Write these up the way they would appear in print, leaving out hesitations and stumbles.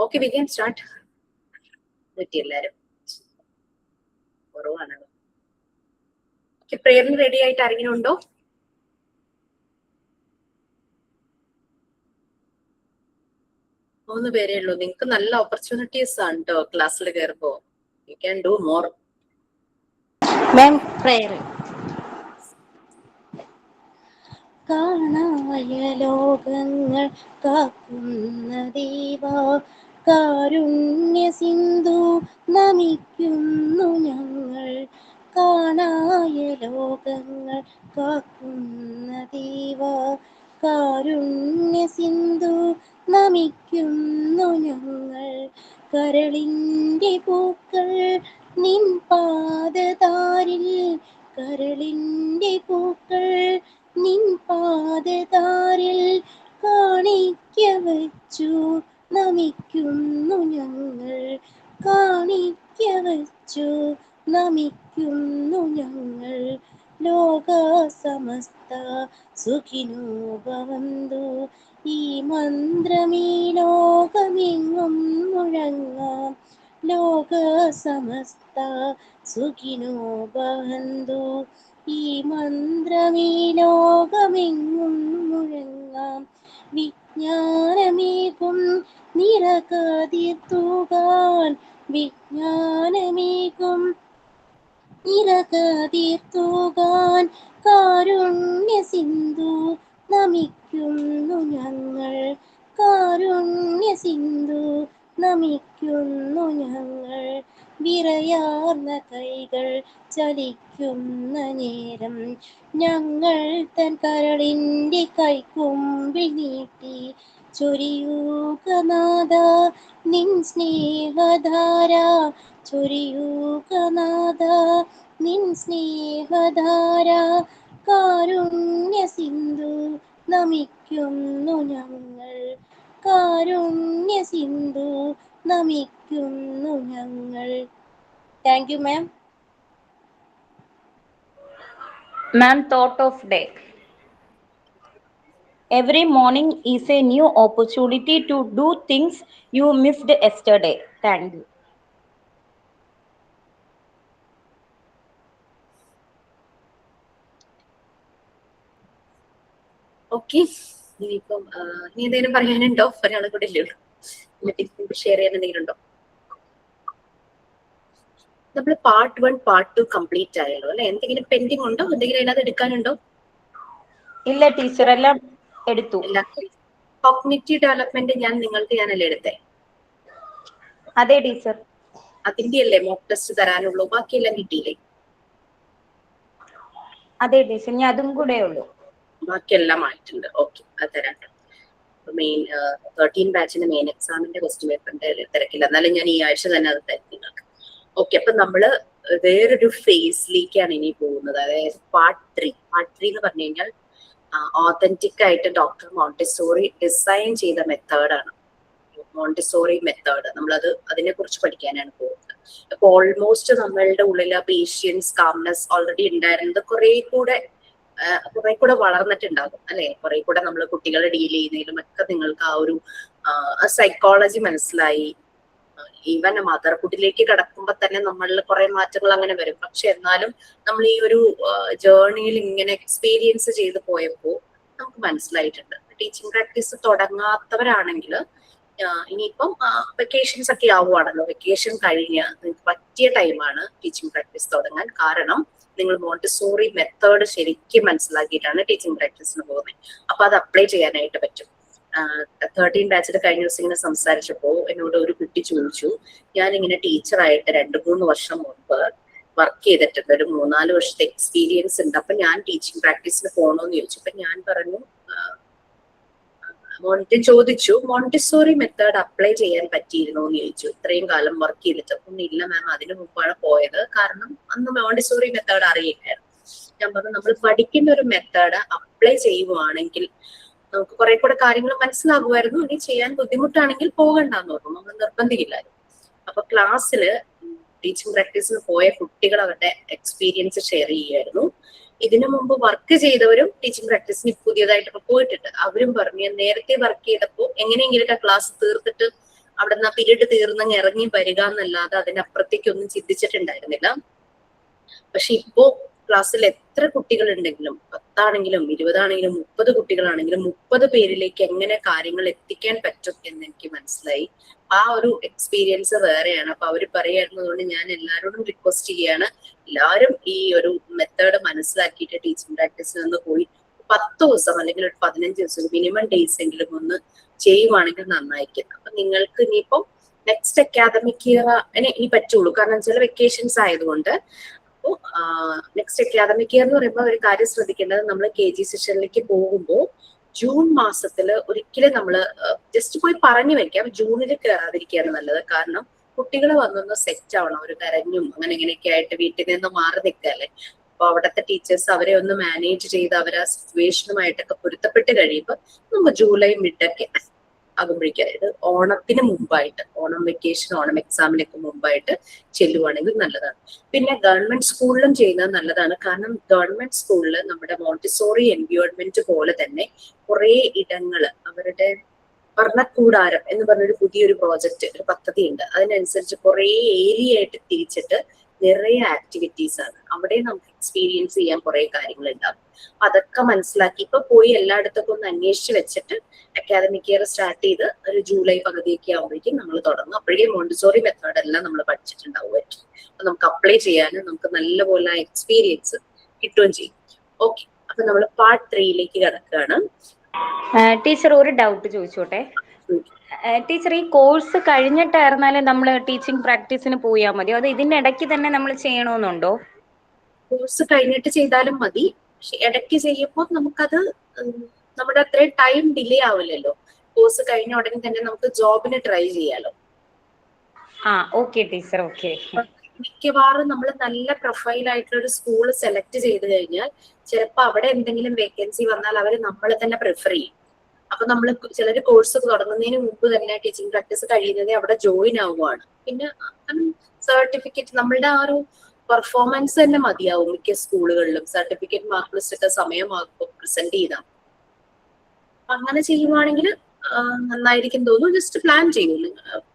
Okay, we can start. എല്ലാരും കുറവാണല്ലോ. പ്രേയറിന് ready ആയിട്ട് ആരെങ്കിലും ഉണ്ടോ? മൂന്ന് പേരേ ഉള്ളൂ. നിങ്ങൾക്ക് നല്ല ഓപ്പർച്യൂണിറ്റീസ് ആണ് കേട്ടോ ക്ലാസ്സിൽ കയറുമ്പോ. You can do more. Ma'am, prayer. കാണായ ലോകങ്ങൾ കാക്കുന്ന ദൈവാ, കാരുണ്യ സിന്ധു നമിക്കുന്നു ഞങ്ങൾ. കാണായ ലോകങ്ങൾ കാക്കുന്ന ദൈവാ, കാരുണ്യ സിന്ധു നമിക്കുന്നു ഞങ്ങൾ. കരളിൻ്റെ പൂക്കൾ നിൻ പാദതാരിൽ, കരളിൻ്റെ പൂക്കൾ നിൻ പാദതാരിൽ കാണിക്ക വച്ചു നമിക്കുന്നു ഞങ്ങൾ. കാണിക്ക വച്ചു നമിക്കുന്നു ഞങ്ങൾ. ലോക സമസ്ത സുഖിനോ ഭവന്തു, ഈ മന്ത്രമീ ലോകമെങ്ങും മുഴങ്ങാം. ലോക സമസ്ത സുഖിനോ ഭവന്തു, ഈ മന്ത്രമീ ലോകമെങ്ങും മുഴങ്ങാം. വിജ്ഞാനമേകും നിറകതിർത്തുകാൻ, വിജ്ഞാനമേകും നിറകതിർത്തുകാൻ, കാരുണ്യ സിന്ധു നമിക്കുന്നു ഞങ്ങൾ. കാരുണ്യ സിന്ധു നമിക്കുന്നു ഞങ്ങൾ. വിറയാർന്ന കൈകൾ ചലിക്കുന്ന നേരം, ഞങ്ങൾ തൻ കരളിൻ്റെ കൈക്കുമ്പിൽ നീട്ടി ചൊരിയൂക നാഥ നിൻ സ്നേഹധാര. ചൊരിയൂക നാഥ നിൻ സ്നേഹധാര. കാരുണ്യ സിന്ധു നമിക്കുന്നു ഞങ്ങൾ. കാരുണ്യ സിന്ധു നമിക്കുന്നു ഞങ്ങൾ. Thank you ma'am. Ma'am, thought of day. Every morning is a new opportunity to do things you missed yesterday. Thank you. Okay, ഇനിയിപ്പം ഇനി എന്തെങ്കിലും പറയാനുണ്ടോ? ഒരാളെ കൂടെ ഇല്ലല്ലോ. ഷെയർ ചെയ്യാൻ എന്തെങ്കിലും ഉണ്ടോ? നമ്മൾ പാർട്ട് 1 പാർട്ട് 2 കംപ്ലീറ്റ് ആയല്ലോ അല്ലെ? എന്തെങ്കിലും പെൻഡിങ് ഉണ്ടോ? എന്തെങ്കിലും അതിനകത്ത് എടുക്കാനുണ്ടോ? ഇല്ല ടീച്ചർ, എല്ലാം എടുത്തു. കോഗ്നിറ്റീവ് ഡെവലപ്മെന്റ് ഞാനല്ലേ എടുത്തേ? അതെ ടീച്ചർ. അതിന്റെ അല്ലേ മോക്ക് ടെസ്റ്റ് തരാനുള്ളൂ? ബാക്കിയെല്ലാം കിട്ടിയില്ലേ? അതെ ടീച്ചർ, ഞാൻ അതും കൂടെ ഉള്ളൂ. ബാക്കിയെല്ലാം ആയിട്ടുണ്ട്. ഓക്കെ, അത് തരാം. മെയിൻ 13 ബാച്ചിന്റെ മെയിൻ എക്സാമിന്റെ ക്വസ്റ്റ്യൻ പേപ്പറിന്റെ തിരക്കില്ല, എന്നാലും ഞാൻ ഈ ആഴ്ച തന്നെ അത് തരും നിങ്ങൾക്ക്. ഓക്കെ, അപ്പൊ നമ്മള് വേറൊരു ഫേസിലേക്കാണ് ഇനി പോകുന്നത്. അതായത് പാർട്ട് 3 എന്ന് പറഞ്ഞു കഴിഞ്ഞാൽ ഓതന്റിക് ആയിട്ട് ഡോക്ടർ മോണ്ടിസോറി ഡിസൈൻ ചെയ്ത മെത്തേഡാണ് മോണ്ടിസോറി മെത്തേഡ്. നമ്മളത് അതിനെ കുറിച്ച് പഠിക്കാനാണ് പോകുന്നത്. അപ്പൊ ഓൾമോസ്റ്റ് നമ്മളുടെ ഉള്ളിൽ പേഷ്യൻസ് കാംനെസ് ഓൾറെഡി ഉണ്ടായിരുന്നത് കുറെ കൂടെ വളർന്നിട്ടുണ്ടാകും അല്ലെ? കുറെ കൂടെ നമ്മൾ കുട്ടികളെ ഡീൽ ചെയ്യുന്നതിലും ഒക്കെ നിങ്ങൾക്ക് ആ ഒരു സൈക്കോളജി മനസ്സിലായി. ഈവൻ മദർഹുഡിലേക്ക് കടക്കുമ്പോ തന്നെ നമ്മളിൽ കുറെ മാറ്റങ്ങൾ അങ്ങനെ വരും. പക്ഷെ എന്നാലും നമ്മൾ ഈ ഒരു ജേർണിയിൽ ഇങ്ങനെ എക്സ്പീരിയൻസ് ചെയ്ത് പോയപ്പോ നമുക്ക് മനസ്സിലായിട്ടുണ്ട്. ടീച്ചിങ് പ്രാക്ടീസ് തുടങ്ങാത്തവരാണെങ്കിൽ ഇനിയിപ്പം വെക്കേഷൻസ് ഒക്കെ ആവുകയാണല്ലോ, വെക്കേഷൻ കഴിഞ്ഞ് നിങ്ങൾക്ക് പറ്റിയ ടൈമാണ് ടീച്ചിങ് പ്രാക്ടീസ് തുടങ്ങാൻ. കാരണം നിങ്ങൾ മോണ്ടിസോറി മെത്തേഡ് ശരിക്കും മനസ്സിലാക്കിയിട്ടാണ് ടീച്ചിങ് പ്രാക്ടീസിന് പോകുന്നത്. അപ്പൊ അത് അപ്ലൈ ചെയ്യാനായിട്ട് പറ്റും. 13 ബാച്ചിൽ കഴിഞ്ഞ ദിവസം ഇങ്ങനെ സംസാരിച്ചപ്പോ എന്നോട് ഒരു കുട്ടി ചോദിച്ചു, ഞാനിങ്ങനെ ടീച്ചറായിട്ട് 2-3 വർഷം മുമ്പ് വർക്ക് ചെയ്തിട്ടുണ്ട്, ഒരു 3-4 വർഷത്തെ എക്സ്പീരിയൻസ് ഉണ്ട്, അപ്പൊ ഞാൻ ടീച്ചിങ് പ്രാക്ടീസിന് പോകണോന്ന് ചോദിച്ചു. അപ്പൊ ഞാൻ പറഞ്ഞു, ചോദിച്ചു മോണ്ടിസോറി മെത്തേഡ് അപ്ലൈ ചെയ്യാൻ പറ്റിയിരുന്നോ എന്ന് ചോദിച്ചു. ഇത്രയും കാലം വർക്ക് ചെയ്തിട്ട് ഒന്നും ഇല്ല മാം, അതിനു മുമ്പാണ് പോയത്, കാരണം അന്ന് മോണ്ടിസോറി മെത്തേഡ് അറിയില്ലായിരുന്നു. ഞാൻ പറഞ്ഞു, നമ്മൾ പഠിക്കുന്ന ഒരു മെത്തേഡ് അപ്ലൈ ചെയ്യുവാണെങ്കിൽ നമുക്ക് കുറെ കൂടെ കാര്യങ്ങൾ മനസ്സിലാകുമായിരുന്നു. ഇനി ചെയ്യാൻ ബുദ്ധിമുട്ടാണെങ്കിൽ പോകണ്ടെന്ന് പറഞ്ഞു, നമ്മൾ നിർബന്ധിക്കില്ലായിരുന്നു. അപ്പൊ ക്ലാസ്സില് ടീച്ചിങ് പ്രാക്ടീസിന് പോയ കുട്ടികൾ അവരുടെ എക്സ്പീരിയൻസ് ഷെയർ ചെയ്യുമായിരുന്നു. ഇതിനു മുമ്പ് വർക്ക് ചെയ്തവരും ടീച്ചിങ് പ്രാക്ടീസിന് പുതിയതായിട്ടൊക്കെ പോയിട്ടുണ്ട്. അവരും പറഞ്ഞു, നേരത്തെ വർക്ക് ചെയ്തപ്പോൾ എങ്ങനെയെങ്കിലൊക്കെ ക്ലാസ് തീർത്തിട്ട് അവിടെ നിന്ന് പീരീഡ് തീർന്നങ്ങ് ഇറങ്ങി വരിക എന്നല്ലാതെ അതിനപ്പുറത്തേക്കൊന്നും ചിന്തിച്ചിട്ടുണ്ടായിരുന്നില്ല. പക്ഷെ ഇപ്പോ ക്ലാസ്സിൽ എത്ര കുട്ടികൾ ഉണ്ടെങ്കിലും 10 ആണെങ്കിലും 20 ആണെങ്കിലും 30 കുട്ടികളാണെങ്കിലും 30 പേരിലേക്ക് എങ്ങനെ കാര്യങ്ങൾ എത്തിക്കാൻ പറ്റും എന്ന് എനിക്ക് മനസ്സിലായി. ആ ഒരു എക്സ്പീരിയൻസ് വേറെയാണ്. അപ്പൊ അവര് പറയായിരുന്നതുകൊണ്ട് ഞാൻ എല്ലാവരോടും റിക്വസ്റ്റ് ചെയ്യാണ്, എല്ലാവരും ഈ ഒരു മെത്തേഡ് മനസ്സിലാക്കിയിട്ട് ടീച്ചിങ് പ്രാക്ടീസിൽ നിന്ന് പോയി 10 ദിവസം അല്ലെങ്കിൽ ഒരു 15 ദിവസം മിനിമം ഡേയ്സ് എങ്കിലും ഒന്ന് ചെയ്യുവാണെങ്കിൽ നന്നായിരിക്കും. അപ്പൊ നിങ്ങൾക്ക് ഇനിയിപ്പോ നെക്സ്റ്റ് അക്കാദമിക് ഇയർ ഇനി പറ്റുള്ളൂ, കാരണം ചില വെക്കേഷൻസ് ആയതുകൊണ്ട്. അപ്പോൾ നെക്സ്റ്റ് അക്കാദമിക് ഇയർ എന്ന് പറയുമ്പോൾ ഒരു കാര്യം ശ്രദ്ധിക്കേണ്ടത്, നമ്മൾ KG സെഷനിലേക്ക് പോകുമ്പോൾ ജൂൺ മാസത്തില് ഒരിക്കലും നമ്മൾ ജസ്റ്റ് പോയി പറഞ്ഞു വെക്കാം, ജൂണിൽ കയറാതിരിക്കുകയാണ് നല്ലത്. കാരണം കുട്ടികൾ വന്നൊന്ന് സെറ്റ് ആവണം, ഒരു കരഞ്ഞും അങ്ങനെ ഇങ്ങനെയൊക്കെ ആയിട്ട് വീട്ടിൽ നിന്ന് മാറി നിൽക്കല്ലേ. അപ്പൊ അവിടുത്തെ ടീച്ചേഴ്സ് അവരെ ഒന്ന് മാനേജ് ചെയ്ത് അവർ ആ സിറ്റുവേഷനുമായിട്ടൊക്കെ പൊരുത്തപ്പെട്ട് കഴിയുമ്പോൾ നമുക്ക് ജൂലൈ മിഡൊക്കെ ആകുമ്പോഴേക്കും, അതായത് ഓണത്തിന് മുമ്പായിട്ട്, ഓണം വെക്കേഷൻ ഓണം എക്സാമിനൊക്കെ മുമ്പായിട്ട് ചെല്ലുവാണെങ്കിൽ നല്ലതാണ്. പിന്നെ ഗവൺമെന്റ് സ്കൂളിലും ചെയ്യുന്നത് നല്ലതാണ്. കാരണം ഗവൺമെന്റ് സ്കൂളിൽ നമ്മുടെ മോണ്ടിസോറി എൻവയോൺമെന്റ് പോലെ തന്നെ കുറെ ഇടങ്ങള് അവരുടെ വർണ്ണക്കൂടാരം എന്ന് പറഞ്ഞൊരു പുതിയൊരു പ്രോജക്റ്റ്, ഒരു പദ്ധതി ഉണ്ട്. അതിനനുസരിച്ച് കുറെ ഏരിയ ആയിട്ട് തിരിച്ചിട്ട് നിറയെ ആക്ടിവിറ്റീസ് ആണ്. അവിടെ നമുക്ക് എക്സ്പീരിയൻസ് ചെയ്യാൻ കുറെ കാര്യങ്ങൾ ഉണ്ടാകും. അതൊക്കെ മനസ്സിലാക്കി ഇപ്പൊ പോയി എല്ലായിടത്തൊക്കെ ഒന്ന് അന്വേഷിച്ച് വെച്ചിട്ട് അക്കാദമിക് ഇയർ സ്റ്റാർട്ട് ചെയ്ത് ഒരു ജൂലൈ പകുതിയൊക്കെ ആകുമ്പോഴേക്കും നമ്മൾ തുടങ്ങും. അപ്പോഴേ മോണ്ടിസോറി മെത്തേഡ് എല്ലാം നമ്മൾ പഠിച്ചിട്ടുണ്ടാവുമായിരിക്കും. അപ്പൊ നമുക്ക് അപ്ലൈ ചെയ്യാനും നമുക്ക് നല്ലപോലെ എക്സ്പീരിയൻസ് കിട്ടുകയും ചെയ്യും. ഓക്കെ, അപ്പൊ നമ്മൾ പാർട്ട് 3യിലേക്ക് കിടക്കുകയാണ്. ടീച്ചർ ഒരു ഡൗട്ട് ചോദിച്ചോട്ടെ. ടീച്ചർ, ഈ കോഴ്സ് കഴിഞ്ഞിട്ടായിരുന്നാലും നമ്മൾ ടീച്ചിങ് പ്രാക്ടീസിന് പോയാൽ മതിയോ, അത് ഇതിന്റെ ഇടയ്ക്ക് തന്നെ നമ്മൾ ചെയ്യണമെന്നുണ്ടോ? കോഴ്സ് കഴിഞ്ഞിട്ട് ചെയ്താലും മതി, പക്ഷെ ഇടയ്ക്ക് ചെയ്യുമ്പോൾ നമുക്കത് നമ്മുടെ അത്രയും ടൈം ഡിലേ ആവില്ലല്ലോ. കോഴ്സ് കഴിഞ്ഞ ഉടനെ തന്നെ നമുക്ക് ജോബിന് ട്രൈ ചെയ്യാലോ. Okay teacher, okay. മിക്കവാറും നമ്മൾ നല്ല പ്രൊഫൈൽ ആയിട്ടുള്ള ഒരു സ്കൂൾ സെലക്ട് ചെയ്ത് കഴിഞ്ഞാൽ ചിലപ്പോൾ അവിടെ എന്തെങ്കിലും വേക്കൻസി വന്നാൽ അവർ നമ്മളെ തന്നെ പ്രിഫർ ചെയ്യും. അപ്പൊ നമ്മൾ ചിലർ കോഴ്സ് തുടങ്ങുന്നതിന് മുമ്പ് തന്നെ ടീച്ചിങ് പ്രാക്ടീസ് കഴിയുന്നത് അവിടെ ജോയിൻ ആവുകയാണ്. പിന്നെ സർട്ടിഫിക്കറ്റ് നമ്മളുടെ ആ ഒരു പെർഫോമൻസ് തന്നെ മതിയാവും. മിക്ക സ്കൂളുകളിലും സർട്ടിഫിക്കറ്റ് മാർക്ക് ലിസ്റ്റ് ഒക്കെ സമയമാകുമ്പോൾ പ്രസന്റ് ചെയ്താൽ അങ്ങനെ ചെയ്യുവാണെങ്കിൽ നന്നായിരിക്കും തോന്നുന്നു. ജസ്റ്റ് പ്ലാൻ ചെയ്യൂ,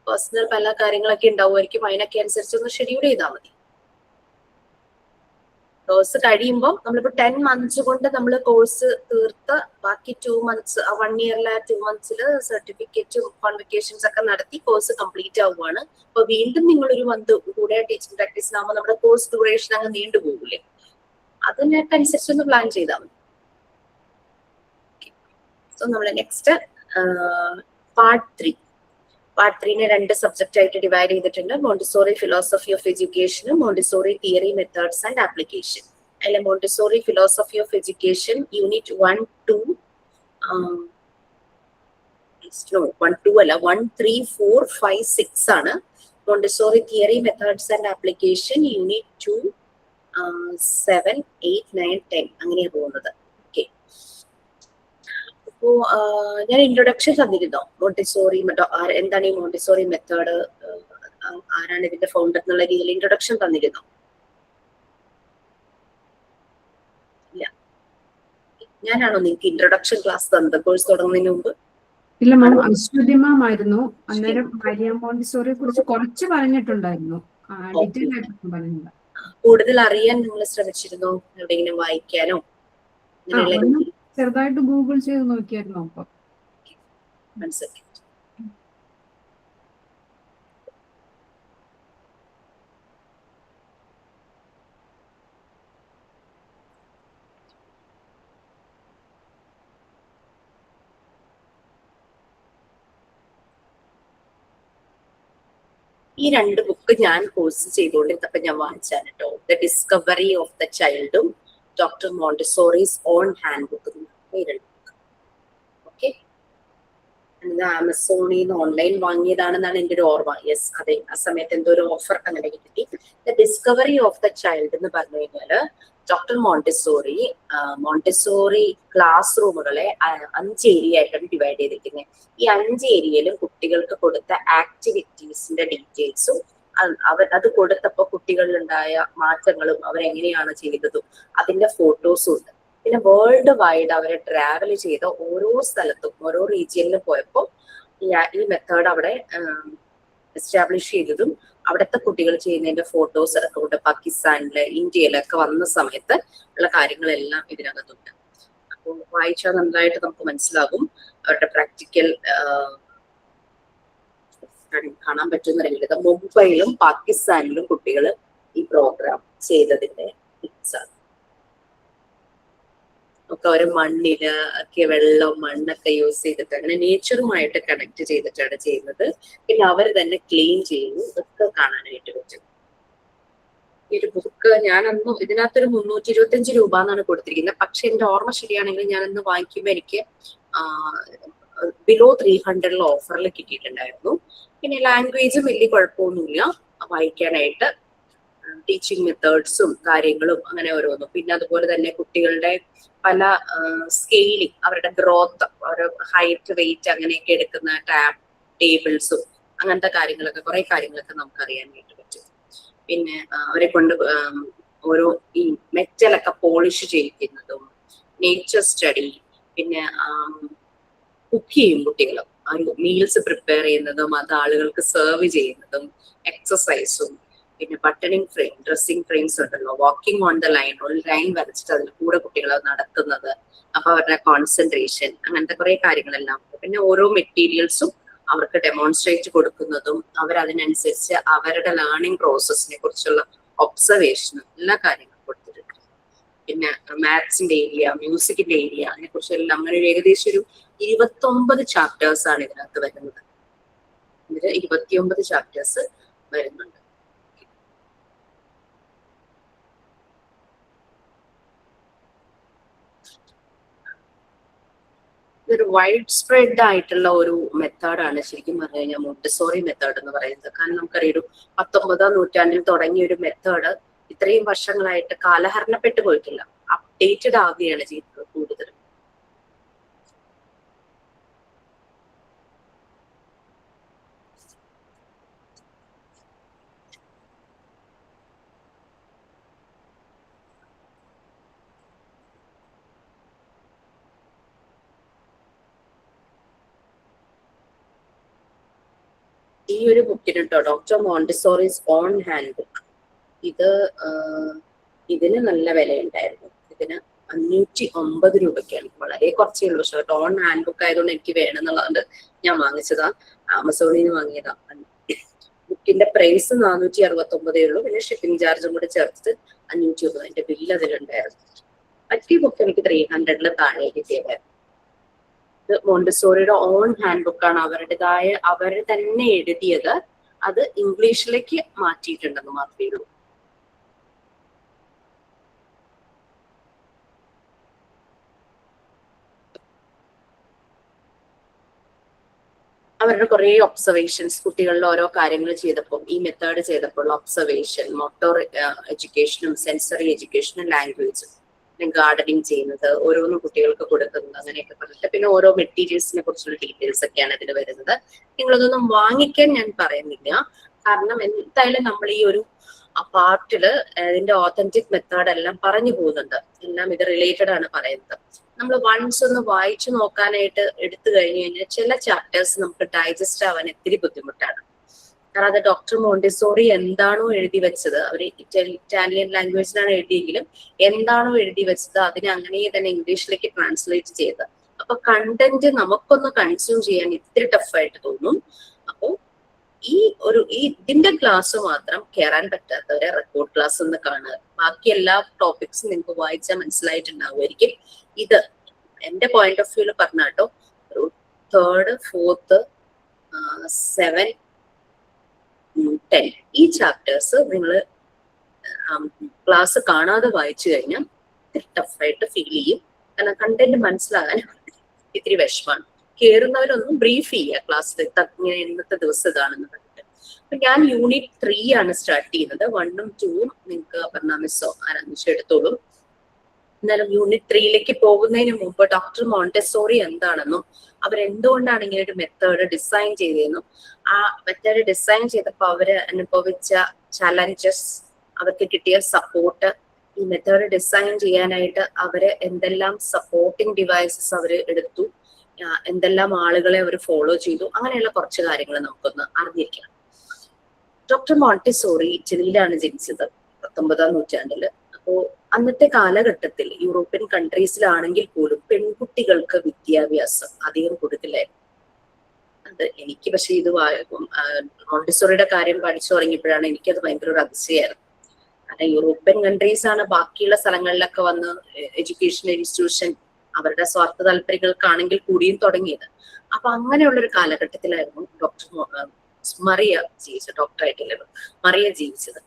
പേഴ്സണൽ പല കാര്യങ്ങളൊക്കെ ഉണ്ടാവുമായിരിക്കും, അതിനൊക്കെ അനുസരിച്ച് ഒന്ന് ഷെഡ്യൂൾ ചെയ്താൽ മതി. കോഴ്സ് കഴിയുമ്പോൾ നമ്മളിപ്പോ 10 മന്ത്സ് കൊണ്ട് നമ്മൾ കോഴ്സ് തീർത്ത് ബാക്കി 2 മന്ത്സ് 1 ഇയറിലെ 2 മന്ത്സിൽ സർട്ടിഫിക്കറ്റും കോൺവെക്കേഷൻസ് ഒക്കെ നടത്തി കോഴ്സ് കംപ്ലീറ്റ് ആവുകയാണ്. അപ്പൊ വീണ്ടും നിങ്ങൾ ഒരു മന്ത് കൂടെ ടീച്ചിങ് പ്രാക്ടീസിനാകുമ്പോൾ നമ്മുടെ കോഴ്സ് ഡ്യൂറേഷൻ അങ്ങ് നീണ്ടുപോകില്ലേ, അതിനൊക്കെ അനുസരിച്ചൊന്ന് പ്ലാൻ ചെയ്താൽ മതി. സോ നമ്മൾ നെക്സ്റ്റ് പാർട്ട് 3. പാർട്ട് 3നെ 2 സബ്ജക്റ്റ് ആയിട്ട് ഡിവൈഡ് ചെയ്തിട്ടുണ്ട്. മോണ്ടിസോറി ഫിലോസഫി ഓഫ് എഡ്യൂക്കേഷനും Montessori theory methods and application. അതിൽ Montessori philosophy of education unit 1, 2 1, 2 അല്ല 1, 3, 4, 5, 6 ആണ്. Montessori theory methods and application unit 2, 7, 8, 9, 10 അങ്ങനെയാണ് പോകുന്നത്. ഓക്കെ, അപ്പോ ഞാൻ ഇൻട്രൊഡക്ഷൻ തന്നിരുന്നോ മോണ്ടിസോറി എന്താണ് ഈ മോണ്ടിസോറി മെത്തേഡ്, ആരാണ് ഇതിന്റെ ഫൗണ്ടർ എന്നുള്ള രീതിയിൽ ഇൻട്രൊഡക്ഷൻ തന്നിരുന്നോ? ഇല്ല, ഞാനാണോ നിങ്ങൾക്ക് ഇൻട്രൊഡക്ഷൻ ക്ലാസ് തന്നത് കോഴ്സ് തുടങ്ങുന്നതിന് മുമ്പ്? ഇല്ല മാം, അശ്വതി മാം ആയിരുന്നു. അന്നേരം മരിയ മോണ്ടിസോറിയെ കുറിച്ച് കുറച്ച് പറഞ്ഞിട്ടുണ്ടായിരുന്നു, ഡീറ്റെയിൽ ആയിട്ടൊന്നും പറഞ്ഞില്ല. കൂടുതൽ അറിയാൻ നിങ്ങൾ ശ്രമിച്ചിരുന്നോ? എവിടെയെങ്കിലും വായിക്കാനോ? ചെറുതായിട്ട് ഗൂഗിൾ ചെയ്ത് നോക്കിയായിരുന്നു. അപ്പൊ മനസ്സിലാക്കി. ഈ 2 ബുക്ക് ഞാൻ കോഴ്സ് ചെയ്തുകൊണ്ടിരുന്നപ്പോ ഞാൻ വായിച്ചാണ് കേട്ടോ. ദ ഡിസ്കവറി ഓഫ് ദ ചൈൽഡും doctor Montessori's own handbook. Okay, ആമസോണിൽ നിന്ന് ഓൺലൈൻ വാങ്ങിയതാണെന്നാണ് എൻ്റെ ഒരു ഓർമ്മ. യെസ്, അതെ, ആ സമയത്ത് എന്തോ ഒരു ഓഫർ അങ്ങനെ കിട്ടി. The discovery of the child എന്ന് പറഞ്ഞു കഴിഞ്ഞാല് ഡോക്ടർ മോണ്ടിസോറി ക്ലാസ് റൂമുകളെ 5 ഏരിയ ആയിട്ടാണ് ഡിവൈഡ് ചെയ്തിരിക്കുന്നത്. ഈ 5 ഏരിയയിലും കുട്ടികൾക്ക് കൊടുത്ത ആക്ടിവിറ്റീസിന്റെ ഡീറ്റെയിൽസും അത് കൊടുത്തപ്പോ കുട്ടികളിലുണ്ടായ മാറ്റങ്ങളും അവരെങ്ങനെയാണ് ചെയ്തതും അതിന്റെ ഫോട്ടോസും ഉണ്ട്. പിന്നെ വേൾഡ് വൈഡ് അവരെ ട്രാവൽ ചെയ്ത ഓരോ സ്ഥലത്തും ഓരോ റീജിയനിലും പോയപ്പോൾ ഈ മെത്തേഡ് അവിടെ എസ്റ്റാബ്ലിഷ് ചെയ്തതും അവിടുത്തെ കുട്ടികൾ ചെയ്യുന്നതിന്റെ ഫോട്ടോസ് അടക്കം ഉണ്ട്. പാകിസ്ഥാനില് ഇന്ത്യയിലൊക്കെ വന്ന സമയത്ത് ഉള്ള കാര്യങ്ങളെല്ലാം ഇതിനകത്തുണ്ട്. അപ്പോൾ വായിച്ചാൽ നന്നായിട്ട് നമുക്ക് മനസ്സിലാകും അവരുടെ പ്രാക്ടിക്കൽ കാണാൻ പറ്റുന്നതെങ്കിൽ. ഇത് മുംബൈയിലും പാകിസ്ഥാനിലും കുട്ടികൾ ഈ പ്രോഗ്രാം ചെയ്തതിന്റെ ആണ്. ഒക്കെ അവർ മണ്ണില് ഒക്കെ വെള്ളം മണ്ണൊക്കെ യൂസ് ചെയ്തിട്ട് അങ്ങനെ നേച്ചറുമായിട്ട് കണക്ട് ചെയ്തിട്ടാണ് ചെയ്യുന്നത്. പിന്നെ അവർ തന്നെ ക്ലീൻ ചെയ്യുന്നു. ഇതൊക്കെ കാണാനായിട്ട് പറ്റും. ഈ ഒരു ബുക്ക് ഞാനന്ന് ഇതിനകത്തൊരു 325 രൂപ എന്നാണ് കൊടുത്തിരിക്കുന്നത്. പക്ഷെ എന്റെ ഓർമ്മ ശരിയാണെങ്കിൽ ഞാനന്ന് വാങ്ങിക്കുമ്പോൾ എനിക്ക് ബിലോ 300 ഓഫറിൽ കിട്ടിയിട്ടുണ്ടായിരുന്നു. പിന്നെ ലാംഗ്വേജും വലിയ കുഴപ്പമൊന്നുമില്ല വായിക്കാനായിട്ട്. ടീച്ചിങ് മെത്തേഡ്സും കാര്യങ്ങളും അങ്ങനെ ഓരോന്നും. പിന്നെ അതുപോലെ തന്നെ കുട്ടികളുടെ പല സ്കെയിലിംഗ്, അവരുടെ ഗ്രോത്ത്, അവരുടെ ഹൈറ്റ് വെയിറ്റ് അങ്ങനെയൊക്കെ എടുക്കുന്ന ടേബിൾസും അങ്ങനത്തെ കാര്യങ്ങളൊക്കെ കുറെ കാര്യങ്ങളൊക്കെ നമുക്ക് അറിയാനായിട്ട് പറ്റും. പിന്നെ അവരെ കൊണ്ട് ഓരോ ഈ മെറ്റലൊക്കെ പോളിഷ് ചെയ്യിക്കുന്നതും, നേച്ചർ സ്റ്റഡി, പിന്നെ കുക്ക് ചെയ്യും കുട്ടികൾ, മീൽസ് പ്രിപ്പയർ ചെയ്യുന്നതും അത് ആളുകൾക്ക് സെർവ് ചെയ്യുന്നതും, എക്സസൈസും, പിന്നെ ബട്ടണിങ് ഫ്രെയിം, ഡ്രസ്സിംഗ് ഫ്രെയിംസ് ഉണ്ടല്ലോ, വാക്കിംഗ് ഓൺ ദ ലൈൻ, ഒരു ലൈൻ വരച്ചിട്ട് അതിൽ കൂടെ കുട്ടികൾ നടക്കുന്നത്, അപ്പൊ അവരുടെ കോൺസെൻട്രേഷൻ, അങ്ങനത്തെ കുറെ കാര്യങ്ങളെല്ലാം. പിന്നെ ഓരോ മെറ്റീരിയൽസും അവർക്ക് ഡെമോൺസ്ട്രേറ്റ് കൊടുക്കുന്നതും അവരതിനനുസരിച്ച് അവരുടെ ലേണിംഗ് പ്രോസസ്സിനെ കുറിച്ചുള്ള ഒബ്സർവേഷനും എല്ലാ കാര്യങ്ങളും കൊടുത്തിട്ടുണ്ട്. പിന്നെ മാത്സിന്റെ ഏരിയ, മ്യൂസിക്കിന്റെ ഏരിയ, അതിനെ കുറിച്ചെല്ലാം അങ്ങനെ ഏകദേശം ഒരു 29 ചാപ്റ്റേഴ്സ് ആണ് ഇതിനകത്ത് വരുന്നത്. ഇതിൽ 29 ചാപ്റ്റേഴ്സ് വരുന്നുണ്ട്. ഇതൊരു വൈഡ് സ്പ്രെഡ് ആയിട്ടുള്ള ഒരു മെത്തേഡാണ് ശരിക്കും പറഞ്ഞു കഴിഞ്ഞാൽ മോണ്ടിസോറി മെത്തേഡ് എന്ന് പറയുന്നത്. കാരണം നമുക്കറിയാം ഒരു 19ാം നൂറ്റാണ്ടിൽ തുടങ്ങിയ ഒരു മെത്തേഡ് ഇത്രയും വർഷങ്ങളായിട്ട് കാലഹരണപ്പെട്ടു പോയിട്ടില്ല, അപ്ഡേറ്റഡ് ആവുകയാണ് ചെയ്യുന്നത് കൂടുതലും. ഈ ഒരു ബുക്കിന് കേട്ടോ, doctor Montessori's own hand book, ഇതിന് നല്ല വിലയുണ്ടായിരുന്നു. ഇതിന് 509 രൂപയ്ക്കാണ്, വളരെ കുറച്ചേ ഉള്ളൂ. പക്ഷെ ഓൺ ഹാൻഡ് ബുക്ക് ആയതുകൊണ്ട് എനിക്ക് വേണമെന്നുള്ളത് ഞാൻ വാങ്ങിച്ചതാ, ആമസോണിൽ നിന്ന് വാങ്ങിയതാ. ബുക്കിന്റെ പ്രൈസ് 469 ഉള്ളൂ. പിന്നെ ഷിപ്പിംഗ് ചാർജും കൂടെ ചേർത്ത് 509. അതിന്റെ ബില്ല് അതിലുണ്ടായിരുന്നു. മറ്റേ ബുക്ക് എനിക്ക് 300 താഴെ കിട്ടിയതായിരുന്നു. ഇത് മോണ്ടിസോറിയുടെ ഓൺ ഹാൻഡ് ബുക്കാണ്, അവർ തന്നെ എഴുതിയത്. അത് ഇംഗ്ലീഷിലേക്ക് മാറ്റിയിട്ടുണ്ടെന്ന് മാത്രമേ ഉള്ളൂ. അവരുടെ കുറെ ഒബ്സർവേഷൻസ്, കുട്ടികളുടെ ഓരോ കാര്യങ്ങൾ ചെയ്തപ്പോൾ, ഈ മെത്തേഡ് ചെയ്തപ്പോൾ ഒബ്സർവേഷൻ, മോട്ടോർ എഡ്യൂക്കേഷനും സെൻസറി എഡ്യൂക്കേഷനും ലാംഗ്വേജും, പിന്നെ ഗാർഡനിങ് ചെയ്യുന്നത്, ഓരോന്നും കുട്ടികൾക്ക് കൊടുക്കുന്നത്, അങ്ങനെയൊക്കെ പറഞ്ഞിട്ട് പിന്നെ ഓരോ മെറ്റീരിയൽസിനെ കുറിച്ചുള്ള ഡീറ്റെയിൽസ് ഒക്കെയാണ് ഇതിൽ വരുന്നത്. നിങ്ങളതൊന്നും വാങ്ങിക്കാൻ ഞാൻ പറയുന്നില്ല, കാരണം എന്തായാലും നമ്മൾ ഈ ഒരു പാർട്ടില് ഇതിന്റെ ഓതന്റിക് മെത്തേഡ് എല്ലാം പറഞ്ഞു പോകുന്നുണ്ട്. എല്ലാം ഇത് റിലേറ്റഡ് ആണ് പറയുന്നത്. നമ്മൾ വൺസ് ഒന്ന് വായിച്ചു നോക്കാനായിട്ട് എടുത്തു കഴിഞ്ഞു കഴിഞ്ഞാൽ ചില ചാപ്റ്റേഴ്സ് നമുക്ക് ഡൈജസ്റ്റ് ആവാൻ ഇത്തിരി ബുദ്ധിമുട്ടാണ്. കാരണം അത് ഡോക്ടർ മോണ്ടിസോറി എന്താണോ എഴുതി വെച്ചത്, അവർ ഇറ്റാലിയൻ ലാംഗ്വേജിലാണ് എഴുതിയെങ്കിലും എന്താണോ എഴുതി വെച്ചത് അതിനെ അങ്ങനെ തന്നെ ഇംഗ്ലീഷിലേക്ക് ട്രാൻസ്ലേറ്റ് ചെയ്ത്, അപ്പൊ കണ്ടന്റ് നമുക്കൊന്ന് കൺസ്യൂം ചെയ്യാൻ ഇത്തിരി ടഫായിട്ട് തോന്നും. അപ്പോൾ ഇതിന്റെ ക്ലാസ് മാത്രം കയറാൻ പറ്റാത്തവരെ റെക്കോർഡ് ക്ലാസ് ഒന്ന് കാണുക. ബാക്കി എല്ലാ ടോപ്പിക്സും നിങ്ങൾക്ക് വായിച്ചാൽ മനസ്സിലായിട്ടുണ്ടാവുമായിരിക്കും. ഇത് എന്റെ പോയിന്റ് ഓഫ് വ്യൂല് പറഞ്ഞാട്ടോ, ഒരു 3rd, 4th, 7, 10 ഈ ചാപ്റ്റേഴ്സ് നിങ്ങൾ ക്ലാസ് കാണാതെ വായിച്ചു കഴിഞ്ഞാൽ ടഫായിട്ട് ഫീൽ ചെയ്യും. കാരണം കണ്ടന്റ് മനസ്സിലാകാൻ ഇത്തിരി വിഷമാണ്. കയറുന്നവരൊന്നും ബ്രീഫ് ചെയ്യുക ക്ലാസ്സിൽ, ഇങ്ങനെ ഇന്നത്തെ ദിവസം ഇതാണെന്ന് പറഞ്ഞിട്ട്. അപ്പൊ ഞാൻ യൂണിറ്റ് 3 ആണ് സ്റ്റാർട്ട് ചെയ്യുന്നത്. 1ഉം 2ഉം നിങ്ങൾക്ക് അപർണ മിസ്സോ ആരംഭിച്ചോ എടുത്തോളും. എന്നാലും യൂണിറ്റ് 3ലേക്ക് പോകുന്നതിന് മുമ്പ് ഡോക്ടർ മോണ്ടിസോറി എന്താണെന്നും അവരെന്തുകൊണ്ടാണ് ഇങ്ങനെ ഒരു മെത്തേഡ് ഡിസൈൻ ചെയ്തതെന്നും, ആ മെത്തേഡ് ഡിസൈൻ ചെയ്തപ്പോൾ അവര് അനുഭവിച്ച ചലഞ്ചസ്, അവർക്ക് കിട്ടിയ സപ്പോർട്ട്, ഈ മെത്തേഡ് ഡിസൈൻ ചെയ്യാനായിട്ട് അവര് എന്തെല്ലാം സപ്പോർട്ടിങ് ഡിവൈസസ് അവര് എടുത്തു, എന്തെല്ലാം ആളുകളെ അവർ ഫോളോ ചെയ്തു, അങ്ങനെയുള്ള കുറച്ച് കാര്യങ്ങൾ നമുക്കൊന്ന് അറിഞ്ഞിരിക്കണം. ഡോക്ടർ മോണ്ടിസോറി ഇറ്റലിയിലാണ് ജനിച്ചത് 19-ാം നൂറ്റാണ്ടില്. അപ്പോ അന്നത്തെ കാലഘട്ടത്തിൽ യൂറോപ്യൻ കൺട്രീസിലാണെങ്കിൽ പോലും പെൺകുട്ടികൾക്ക് വിദ്യാഭ്യാസം അധികം കൊടുക്കില്ലായിരുന്നു. അത് എനിക്ക് പക്ഷെ ഇത് മോണ്ടിസോറിയുടെ കാര്യം പഠിച്ചു തുടങ്ങിയപ്പോഴാണ് എനിക്കത് ഭയങ്കര ഒരു അതിശയമായിരുന്നു. കാരണം യൂറോപ്യൻ കൺട്രീസ് ആണ് ബാക്കിയുള്ള സ്ഥലങ്ങളിലൊക്കെ വന്ന് എഡ്യൂക്കേഷൻ ഇൻസ്റ്റിറ്റ്യൂഷൻ അവരുടെ സ്വാർത്ഥ താല്പര്യങ്ങൾക്കാണെങ്കിൽ കൂടിയും തുടങ്ങിയത്. അപ്പൊ അങ്ങനെയുള്ള ഒരു കാലഘട്ടത്തിലായിരുന്നു മറിയ ജീവിച്ചത്. ഡോക്ടറായിട്ടില്ല, മറിയ ജീവിച്ചത്.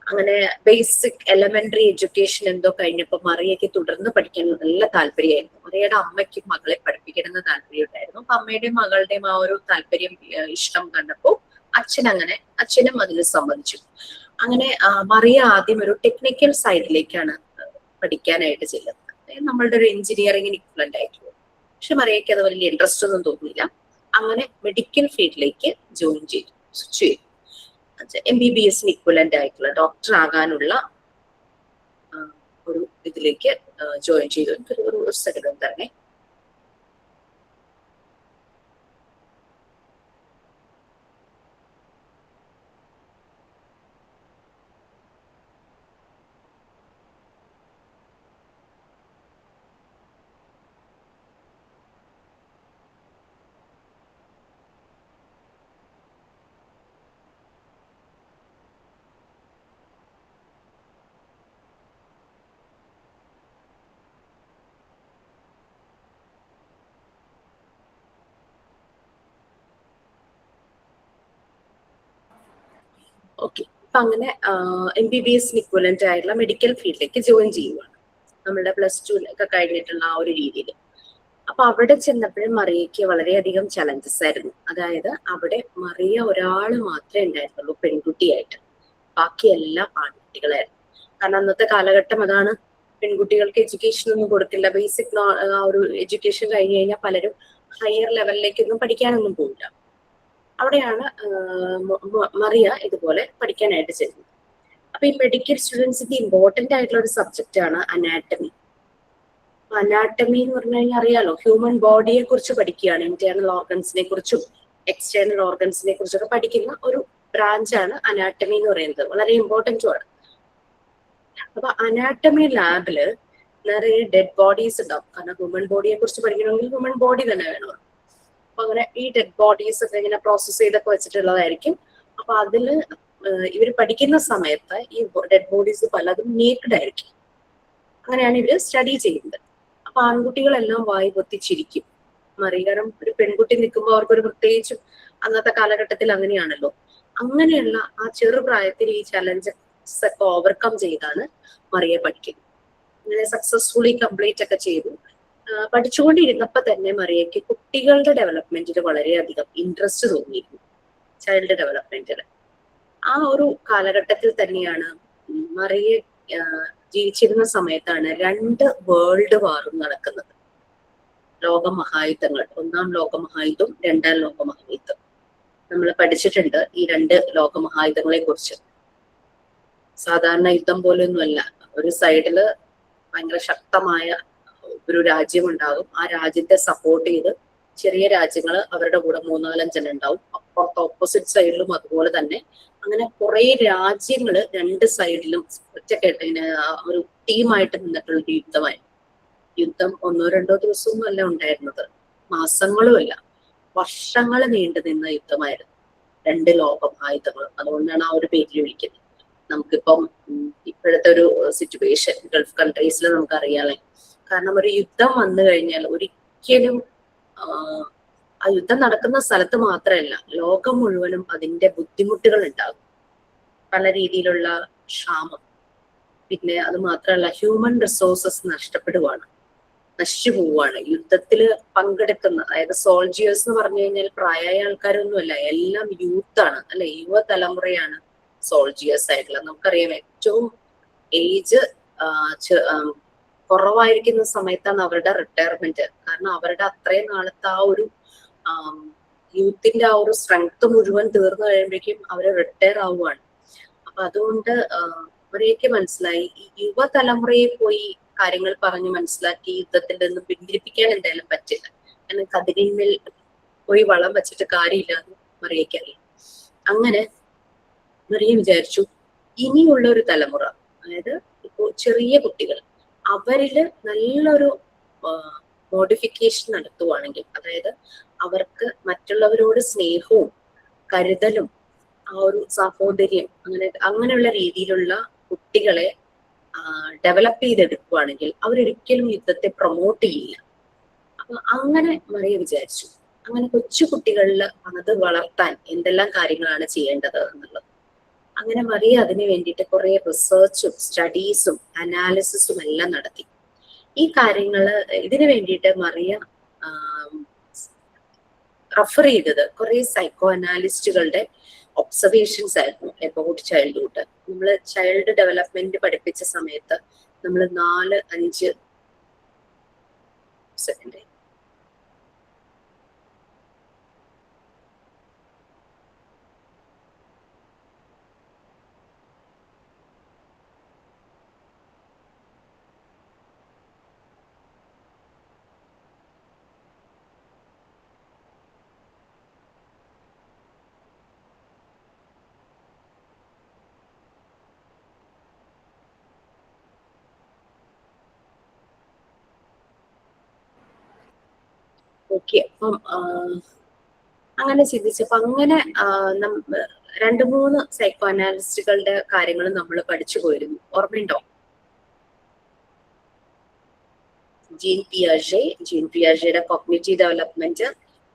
അങ്ങനെ ബേസിക് എലമെന്ററി എഡ്യൂക്കേഷൻ എന്തോ കഴിഞ്ഞപ്പോ മറിയയ്ക്ക് തുടർന്ന് പഠിക്കാൻ നല്ല താല്പര്യമായിരുന്നു. മറിയയുടെ അമ്മയ്ക്കും മകളെ പഠിപ്പിക്കണമെന്ന് താല്പര്യം ഉണ്ടായിരുന്നു. അപ്പൊ അമ്മയുടെയും മകളുടെയും ആ ഒരു താല്പര്യം, ഇഷ്ടം കണ്ടപ്പോ അച്ഛനും അതിന് സമ്മതിച്ചു. അങ്ങനെ മറിയ ആദ്യം ഒരു ടെക്നിക്കൽ സൈഡിലേക്കാണ് പഠിക്കാനായിട്ട് ചെല്ലുന്നത്. നമ്മളുടെ ഒരു എഞ്ചിനീയറിംഗിന് ഇക്വലന്റ് ആയിട്ടുള്ളത്. പക്ഷെ മറിയയ്ക്ക് അത് വലിയ ഇൻട്രസ്റ്റ് ഒന്നും തോന്നിയില്ല. അങ്ങനെ മെഡിക്കൽ ഫീൽഡിലേക്ക് ജോയിൻ ചെയ്തു, സ്വിച്ച് ചെയ്തു. MBBS ഇക്വലന്റ് ആയിട്ടുള്ള ഡോക്ടർ ആകാനുള്ള ഒരു ഇതിലേക്ക് ജോയിൻ ചെയ്തു. ഒരു സെക്കൻഡ് തന്നെ. ഓക്കെ, അപ്പൊ അങ്ങനെ MBBS ഇക്വലന്റ് ആയിട്ടുള്ള മെഡിക്കൽ ഫീൽഡിലേക്ക് ജോയിൻ ചെയ്യുവാണ് നമ്മളുടെ +2 ഒക്കെ കഴിഞ്ഞിട്ടുള്ള ആ ഒരു രീതിയിൽ. അപ്പൊ അവിടെ ചെന്നപ്പോഴും മറിയയ്ക്ക് വളരെയധികം ചലഞ്ചസ് ആയിരുന്നു. അതായത് അവിടെ മറിയ ഒരാൾ മാത്രമേ ഉണ്ടായിരുന്നുള്ളൂ പെൺകുട്ടിയായിട്ട്, ബാക്കിയെല്ലാം ആൺകുട്ടികളായിരുന്നു. കാരണം അന്നത്തെ കാലഘട്ടം അതാണ്, പെൺകുട്ടികൾക്ക് എഡ്യൂക്കേഷൻ ഒന്നും കൊടുക്കില്ല. ബേസിക് ആ ഒരു എഡ്യൂക്കേഷൻ കഴിഞ്ഞു കഴിഞ്ഞാൽ പലരും ഹയർ ലെവലിലേക്കൊന്നും പഠിക്കാനൊന്നും പോകില്ല. അവിടെയാണ് മറിയ ഇതുപോലെ പഠിക്കാനായിട്ട് ചെല്ലുന്നത്. അപ്പൊ ഈ മെഡിക്കൽ സ്റ്റുഡൻസിന്റെ ഇമ്പോർട്ടന്റ് ആയിട്ടുള്ള ഒരു സബ്ജക്റ്റ് ആണ് അനാറ്റമി. അനാറ്റമി എന്ന് പറഞ്ഞു കഴിഞ്ഞാൽ അറിയാലോ, ഹ്യൂമൻ ബോഡിയെ കുറിച്ച് പഠിക്കുകയാണ്. ഇന്റേണൽ ഓർഗൻസിനെ കുറിച്ചും എക്സ്റ്റേണൽ ഓർഗൻസിനെ കുറിച്ചൊക്കെ പഠിക്കുന്ന ഒരു ബ്രാഞ്ചാണ് അനാറ്റമി എന്ന് പറയുന്നത്. വളരെ ഇമ്പോർട്ടൻറ്റും ആണ്. അപ്പൊ അനാറ്റമി ലാബില് നിറയെ ഡെഡ് ബോഡീസ് ഉണ്ടാവും. കാരണം ഹ്യൂമൻ ബോഡിയെ കുറിച്ച് പഠിക്കണമെങ്കിൽ ഹ്യൂമൻ ബോഡി തന്നെ വേണം. അപ്പൊ അങ്ങനെ ഈ ഡെഡ് ബോഡീസ് ഒക്കെ ഇങ്ങനെ പ്രോസസ് ചെയ്തൊക്കെ വെച്ചിട്ടുള്ളതായിരിക്കും. അപ്പൊ അതില് ഇവർ പഠിക്കുന്ന സമയത്ത് ഈ ഡെഡ് ബോഡീസ് പലതും നേക്കഡ് ആയിരിക്കും. അങ്ങനെയാണ് ഇവര് സ്റ്റഡി ചെയ്യുന്നത്. അപ്പൊ ആൺകുട്ടികളെല്ലാം വായി പൊത്തിച്ചിരിക്കും. കാരണം ഒരു പെൺകുട്ടി നിൽക്കുമ്പോൾ അവർക്കൊരു പ്രത്യേകിച്ചും അന്നത്തെ കാലഘട്ടത്തിൽ അങ്ങനെയാണല്ലോ. അങ്ങനെയുള്ള ആ ചെറുപ്രായത്തിൽ ഈ ചലഞ്ചസ് ഒക്കെ ഓവർകം ചെയ്താണ് മറിയ പഠിക്കുന്നത്. അങ്ങനെ സക്സസ്ഫുള്ളി കംപ്ലീറ്റ് ഒക്കെ ചെയ്തു. പഠിച്ചുകൊണ്ടിരുന്നപ്പോ തന്നെ മറിയയ്ക്ക് കുട്ടികളുടെ ഡെവലപ്മെന്റിൽ വളരെയധികം ഇൻട്രസ്റ്റ് തോന്നിയിരുന്നു. ചൈൽഡ് ഡെവലപ്മെന്റിൽ ആ ഒരു കാലഘട്ടത്തിൽ തന്നെയാണ് മറിയ ജീവിച്ചിരുന്ന സമയത്താണ് 2 വേൾഡ് വാറും നടക്കുന്നത്. ലോകമഹായുദ്ധങ്ങൾ, 1-ാം ലോകമഹായുദ്ധം, 2-ാം ലോകമഹായുദ്ധം. നമ്മൾ പഠിച്ചിട്ടുണ്ട് ഈ 2 ലോകമഹായുദ്ധങ്ങളെ കുറിച്ച്. സാധാരണ യുദ്ധം പോലൊന്നുമല്ല. ഒരു സൈഡില് ഭയങ്കര ശക്തമായ ഒരു രാജ്യം ഉണ്ടാകും. ആ രാജ്യത്തെ സപ്പോർട്ട് ചെയ്ത് ചെറിയ രാജ്യങ്ങൾ അവരുടെ കൂടെ 3-4 ഉണ്ടാവും. അപ്പുറത്തെ ഓപ്പോസിറ്റ് സൈഡിലും അതുപോലെ തന്നെ. അങ്ങനെ കുറെ രാജ്യങ്ങൾ 2 സൈഡിലും ഒറ്റക്കെട്ട് ഒരു ടീമായിട്ട് നിന്നിട്ടുള്ള യുദ്ധമായി. യുദ്ധം 1-2 ദിവസമൊന്നും അല്ല ഉണ്ടായിരുന്നത്, മാസങ്ങളും അല്ല, വർഷങ്ങൾ നീണ്ടു നിന്ന യുദ്ധമായിരുന്നു 2 ലോകമഹായുദ്ധങ്ങൾ. അതുകൊണ്ടാണ് ആ ഒരു പേരിൽ വിളിക്കുന്നത്. നമുക്കിപ്പം ഇപ്പോഴത്തെ ഒരു സിറ്റുവേഷൻ ഗൾഫ് കൺട്രീസിൽ നമുക്കറിയാലേ. കാരണം ഒരു യുദ്ധം വന്നു കഴിഞ്ഞാൽ ഒരിക്കലും ആ യുദ്ധം നടക്കുന്ന സ്ഥലത്ത് മാത്രമല്ല, ലോകം മുഴുവനും അതിന്റെ ബുദ്ധിമുട്ടുകൾ ഉണ്ടാകും. പല രീതിയിലുള്ള ക്ഷാമം, പിന്നെ അത് മാത്രമല്ല ഹ്യൂമൻ റിസോഴ്സസ് നഷ്ടപ്പെടുവാണ്, നശിച്ചു പോവുകയാണ്. യുദ്ധത്തിൽ പങ്കെടുക്കുന്ന, അതായത് സോൾജിയേഴ്സ് എന്ന് പറഞ്ഞു കഴിഞ്ഞാൽ പ്രായമായ ആൾക്കാരൊന്നുമല്ല, എല്ലാം യൂത്താണ് അല്ലെ, യുവതലമുറയാണ് സോൾജിയേഴ്സ് ആയിട്ടുള്ളത്. നമുക്കറിയാം ഏറ്റവും ഏജ് കുറവായിരിക്കുന്ന സമയത്താണ് അവരുടെ റിട്ടയർമെന്റ്. കാരണം അവരുടെ അത്രയും നാളത്തെ ആ ഒരു യൂത്തിന്റെ ആ ഒരു സ്ട്രെങ്ത് മുഴുവൻ തീർന്നു കഴിയുമ്പോഴേക്കും അവര് റിട്ടയർ ആവുകയാണ്. അപ്പൊ അതുകൊണ്ട് അവരെയൊക്കെ മനസ്സിലായി ഈ യുവതലമുറയെ പോയി കാര്യങ്ങൾ പറഞ്ഞ് മനസ്സിലാക്കി യുദ്ധത്തിൽ നിന്ന് പിന്തിരിപ്പിക്കാൻ എന്തായാലും പറ്റില്ല. കതിരിന്മേൽ പോയി വളം വെച്ചിട്ട് കാര്യമില്ലാന്ന് മറിയക്കറിയാം. അങ്ങനെ മറിയ വിചാരിച്ചു ഇനിയുള്ള ഒരു തലമുറ, അതായത് ഇപ്പോ ചെറിയ കുട്ടികൾ, അവരില് നല്ലൊരു മോഡിഫിക്കേഷൻ നടത്തുവാണെങ്കിൽ, അതായത് അവർക്ക് മറ്റുള്ളവരോട് സ്നേഹവും കരുതലും ആ ഒരു സഹോദര്യം അങ്ങനെയുള്ള രീതിയിലുള്ള കുട്ടികളെ ഡെവലപ്പ് ചെയ്തെടുക്കുവാണെങ്കിൽ അവരൊരിക്കലും യുദ്ധത്തെ പ്രൊമോട്ട് ചെയ്യില്ല. അപ്പൊ അങ്ങനെ മറിയ വിചാരിച്ചു, അങ്ങനെ കൊച്ചു കുട്ടികളിൽ അത് വളർത്താൻ എന്തെല്ലാം കാര്യങ്ങളാണ് ചെയ്യേണ്ടത് എന്നുള്ളത്. അങ്ങനെ മറിയ അതിനു വേണ്ടിയിട്ട് കുറെ റിസർച്ചും സ്റ്റഡീസും അനാലിസിസും എല്ലാം നടത്തി. ഈ കാര്യങ്ങള് ഇതിനു വേണ്ടിയിട്ട് മറിയ റെഫർ ചെയ്തത് കുറെ സൈക്കോ അനാലിസ്റ്റുകളുടെ ഒബ്സർവേഷൻസ് ആയിരുന്നു അബൌട്ട് ചൈൽഡ്ഹുഡ്. നമ്മൾ ചൈൽഡ് ഡെവലപ്മെന്റ് പഠിപ്പിച്ച സമയത്ത് നമ്മൾ 4-5 സെക്കൻഡ് ഓക്കെ. അപ്പം അങ്ങനെ ചിന്തിച്ചപ്പോ അങ്ങനെ 2-3 സൈക്കോ അനാലിസ്റ്റുകളുടെ കാര്യങ്ങൾ നമ്മൾ പഠിച്ചു പോയിരുന്നു. ഓർമ്മയുണ്ടോ? ജീൻ പിയാജെയുടെ cognitive development,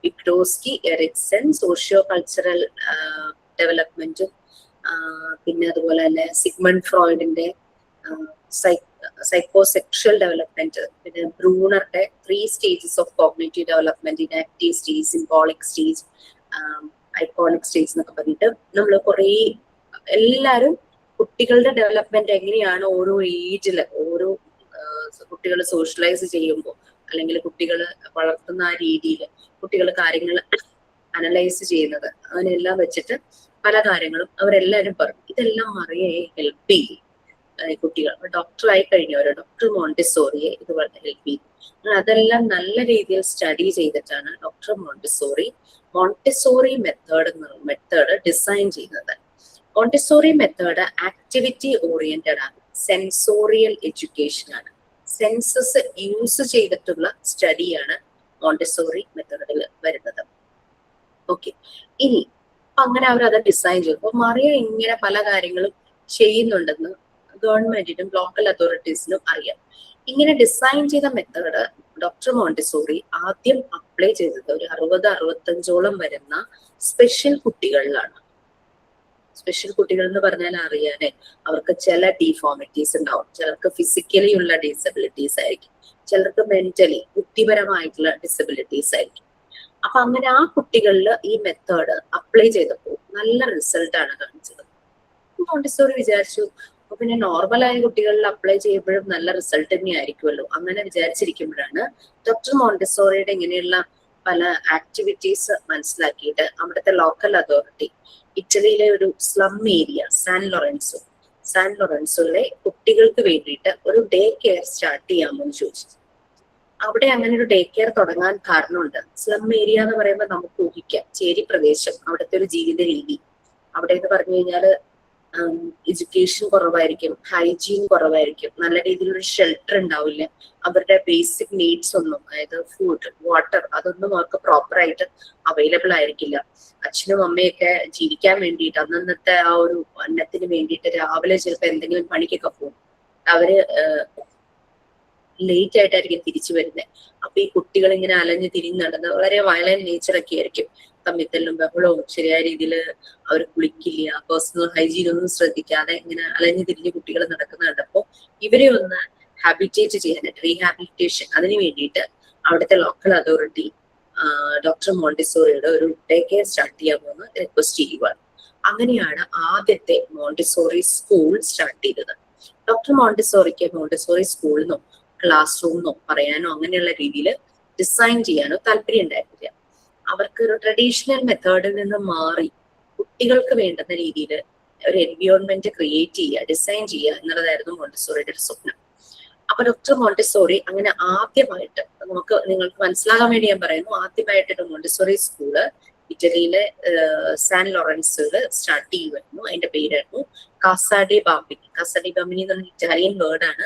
Vygotsky, Erikson socio cultural ഡെവലപ്മെന്റും, പിന്നെ അതുപോലെ തന്നെ സിഗ്മണ്ട് ഫ്രോയിഡിന്റെ സൈക്കോസെക്ഷൽ ഡെവലപ്മെന്റ്, പിന്നെ ബ്രൂണറുടെ 3 stages of cognitive development, enactive stage, symbolic stage, iconic stage എന്നൊക്കെ പറഞ്ഞിട്ട് നമ്മൾ കുറെ എല്ലാവരും കുട്ടികളുടെ ഡെവലപ്മെന്റ് എങ്ങനെയാണ് ഓരോ ഏജില് ഓരോ കുട്ടികൾ സോഷ്യലൈസ് ചെയ്യുമ്പോൾ അല്ലെങ്കിൽ കുട്ടികൾ വളർത്തുന്ന ആ രീതിയിൽ കുട്ടികൾ കാര്യങ്ങൾ അനലൈസ് ചെയ്യുന്നത് അങ്ങനെയെല്ലാം വെച്ചിട്ട് പല കാര്യങ്ങളും അവരെല്ലാവരും പറഞ്ഞു. ഇതെല്ലാം മറിയയെ ഹെൽപ്പ് ചെയ്യും. കുട്ടികൾ ഡോക്ടറായി കഴിഞ്ഞവരോ ഡോക്ടർ മോണ്ടിസോറിയെ ഇത് വളരെ ഹെൽപ്പ് ചെയ്തു. അതെല്ലാം നല്ല രീതിയിൽ സ്റ്റഡി ചെയ്തിട്ടാണ് ഡോക്ടർ മോണ്ടിസോറി മെത്തേഡ് ഡിസൈൻ ചെയ്യുന്നത്. മോണ്ടിസോറി മെത്തേഡ് ആക്ടിവിറ്റി ഓറിയന്റഡ് ആണ്, സെൻസോറിയൽ എഡ്യൂക്കേഷൻ ആണ്, സെൻസസ് യൂസ് ചെയ്തിട്ടുള്ള സ്റ്റഡിയാണ് മോണ്ടിസോറി മെത്തേഡിൽ വരുന്നത്. ഓക്കെ, ഇനി അങ്ങനെ അവർ അത് ഡിസൈൻ ചെയ്തു. അപ്പൊ മറിയ ഇങ്ങനെ പല കാര്യങ്ങളും ചെയ്യുന്നുണ്ടെന്ന് ഗവൺമെന്റിനും ലോക്കൽ അതോറിറ്റീസിനും അറിയാം. ഇങ്ങനെ ഡിസൈൻ ചെയ്ത മെത്തേഡ് ഡോക്ടർ മോണ്ടിസോറി ആദ്യം അപ്ലൈ ചെയ്തത് ഒരു 60-65ഓളം വരുന്ന സ്പെഷ്യൽ കുട്ടികളിലാണ്. സ്പെഷ്യൽ കുട്ടികൾ എന്ന് പറഞ്ഞാൽ അറിയാനേ, അവർക്ക് ചില ഡിഫോമിറ്റീസ് ഉണ്ടാവും, ചിലർക്ക് ഫിസിക്കലി ഉള്ള ഡിസബിലിറ്റീസ് ആയിരിക്കും, ചിലർക്ക് മെന്റലി ബുദ്ധിപരമായിട്ടുള്ള ഡിസബിലിറ്റീസ് ആയിരിക്കും. അപ്പൊ അങ്ങനെ ആ കുട്ടികളിൽ ഈ മെത്തേഡ് അപ്ലൈ ചെയ്തപ്പോൾ നല്ല റിസൾട്ട് ആണ് കാണിച്ചത്. മോണ്ടിസോറി വിചാരിച്ചു പിന്നെ നോർമലായ കുട്ടികളിൽ അപ്ലൈ ചെയ്യുമ്പോഴും നല്ല റിസൾട്ട് തന്നെ ആയിരിക്കുമല്ലോ. അങ്ങനെ വിചാരിച്ചിരിക്കുമ്പോഴാണ് ഡോക്ടർ മോണ്ടിസോറിയുടെ ഇങ്ങനെയുള്ള പല ആക്ടിവിറ്റീസ് മനസ്സിലാക്കിയിട്ട് അവിടുത്തെ ലോക്കൽ അതോറിറ്റി ഇറ്റലിയിലെ ഒരു സ്ലം ഏരിയ സാൻ ലൊറൻസോയിലെ കുട്ടികൾക്ക് വേണ്ടിയിട്ട് ഒരു ഡേ കെയർ സ്റ്റാർട്ട് ചെയ്യാമോ എന്ന് ചോദിച്ചു. അവിടെ അങ്ങനെ ഒരു ഡേ കെയർ തുടങ്ങാൻ കാരണമുണ്ട്. സ്ലം ഏരിയ എന്ന് പറയുമ്പോൾ നമുക്ക് ഊഹിക്കാം, ചേരി പ്രദേശം, അവിടുത്തെ ഒരു ജീവിത രീതി. അവിടെ എന്ന് പറഞ്ഞു കഴിഞ്ഞാല് എഡ്യൂക്കേഷൻ കുറവായിരിക്കും, ഹൈജീൻ കുറവായിരിക്കും, നല്ല രീതിയിലൊരു ഷെൽട്ടർ ഉണ്ടാവില്ല, അവരുടെ ബേസിക് നീഡ്സ് ഒന്നും, അതായത് ഫുഡ്, വാട്ടർ, അതൊന്നും അവർക്ക് പ്രോപ്പർ ആയിട്ട് അവൈലബിൾ ആയിരിക്കില്ല. അച്ഛനും അമ്മയൊക്കെ ജീവിക്കാൻ വേണ്ടിയിട്ട് അന്നത്തെ ആ ഒരു അന്നത്തിന് വേണ്ടിയിട്ട് രാവിലെ ചിലപ്പോൾ എന്തെങ്കിലും പണിക്കൊക്കെ പോകും. അവര് ലേറ്റ് ആയിട്ടായിരിക്കും തിരിച്ചു വരുന്നത്. അപ്പൊ ഈ കുട്ടികൾ ഇങ്ങനെ അലഞ്ഞു തിരിഞ്ഞ് നടന്ന് വളരെ വയലന്റ് നേച്ചറൊക്കെ ആയിരിക്കും, തമ്മിത്തല്ലും ബഹളവും, ശരിയായ രീതിയിൽ അവർ കുളിക്കില്ല, പേഴ്സണൽ ഹൈജീൻ ഒന്നും ശ്രദ്ധിക്കാതെ ഇങ്ങനെ അലഞ്ഞു തിരിഞ്ഞ് കുട്ടികൾ നടക്കുന്ന കണ്ടപ്പോ ഇവരെ ഒന്ന് ഹാബിറ്റേറ്റ് ചെയ്യാനായിട്ട്, റീഹാബിലിറ്റേഷൻ, അതിന് വേണ്ടിയിട്ട് അവിടുത്തെ ലോക്കൽ അതോറിറ്റി ഡോക്ടർ മോണ്ടിസോറിയുടെ ഒരു ഡേ കെയർ സ്റ്റാർട്ട് ചെയ്യാമെന്ന് റിക്വസ്റ്റ് ചെയ്യുവാണ്. അങ്ങനെയാണ് ആദ്യത്തെ മോണ്ടിസോറി സ്കൂൾ സ്റ്റാർട്ട് ചെയ്തത്. ഡോക്ടർ മോണ്ടിസോറിക്ക് മോണ്ടിസോറി സ്കൂളിനോ ക്ലാസ് റൂമിനോ പറയാനോ അങ്ങനെയുള്ള രീതിയിൽ ഡിസൈൻ ചെയ്യാനോ താല്പര്യം ഉണ്ടായിരുന്നില്ല. അവർക്ക് ഒരു ട്രഡീഷണൽ മെത്തേഡിൽ നിന്ന് മാറി കുട്ടികൾക്ക് വേണ്ടുന്ന രീതിയിൽ ഒരു എൻവിയോൺമെന്റ് ക്രിയേറ്റ് ചെയ്യുക, ഡിസൈൻ ചെയ്യുക എന്നുള്ളതായിരുന്നു മോണ്ടിസോറിയുടെ ഒരു സ്വപ്നം. അപ്പൊ ഡോക്ടർ മോണ്ടിസോറി അങ്ങനെ ആദ്യമായിട്ട് നിങ്ങൾക്ക് മനസ്സിലാകാൻ വേണ്ടി ഞാൻ പറയുന്നു, ആദ്യമായിട്ടൊരു മോണ്ടിസോറി സ്കൂള് ഇറ്റലിയിലെ സാൻ ലോറൻസിൽ സ്റ്റാർട്ട് ചെയ്യുമായിരുന്നു. അതിന്റെ പേരായിരുന്നു കാസ ഡി ബാംബിനി. കാസ ഡി ബാംബിനി എന്ന് പറഞ്ഞ ഇറ്റാലിയൻ വേർഡാണ്.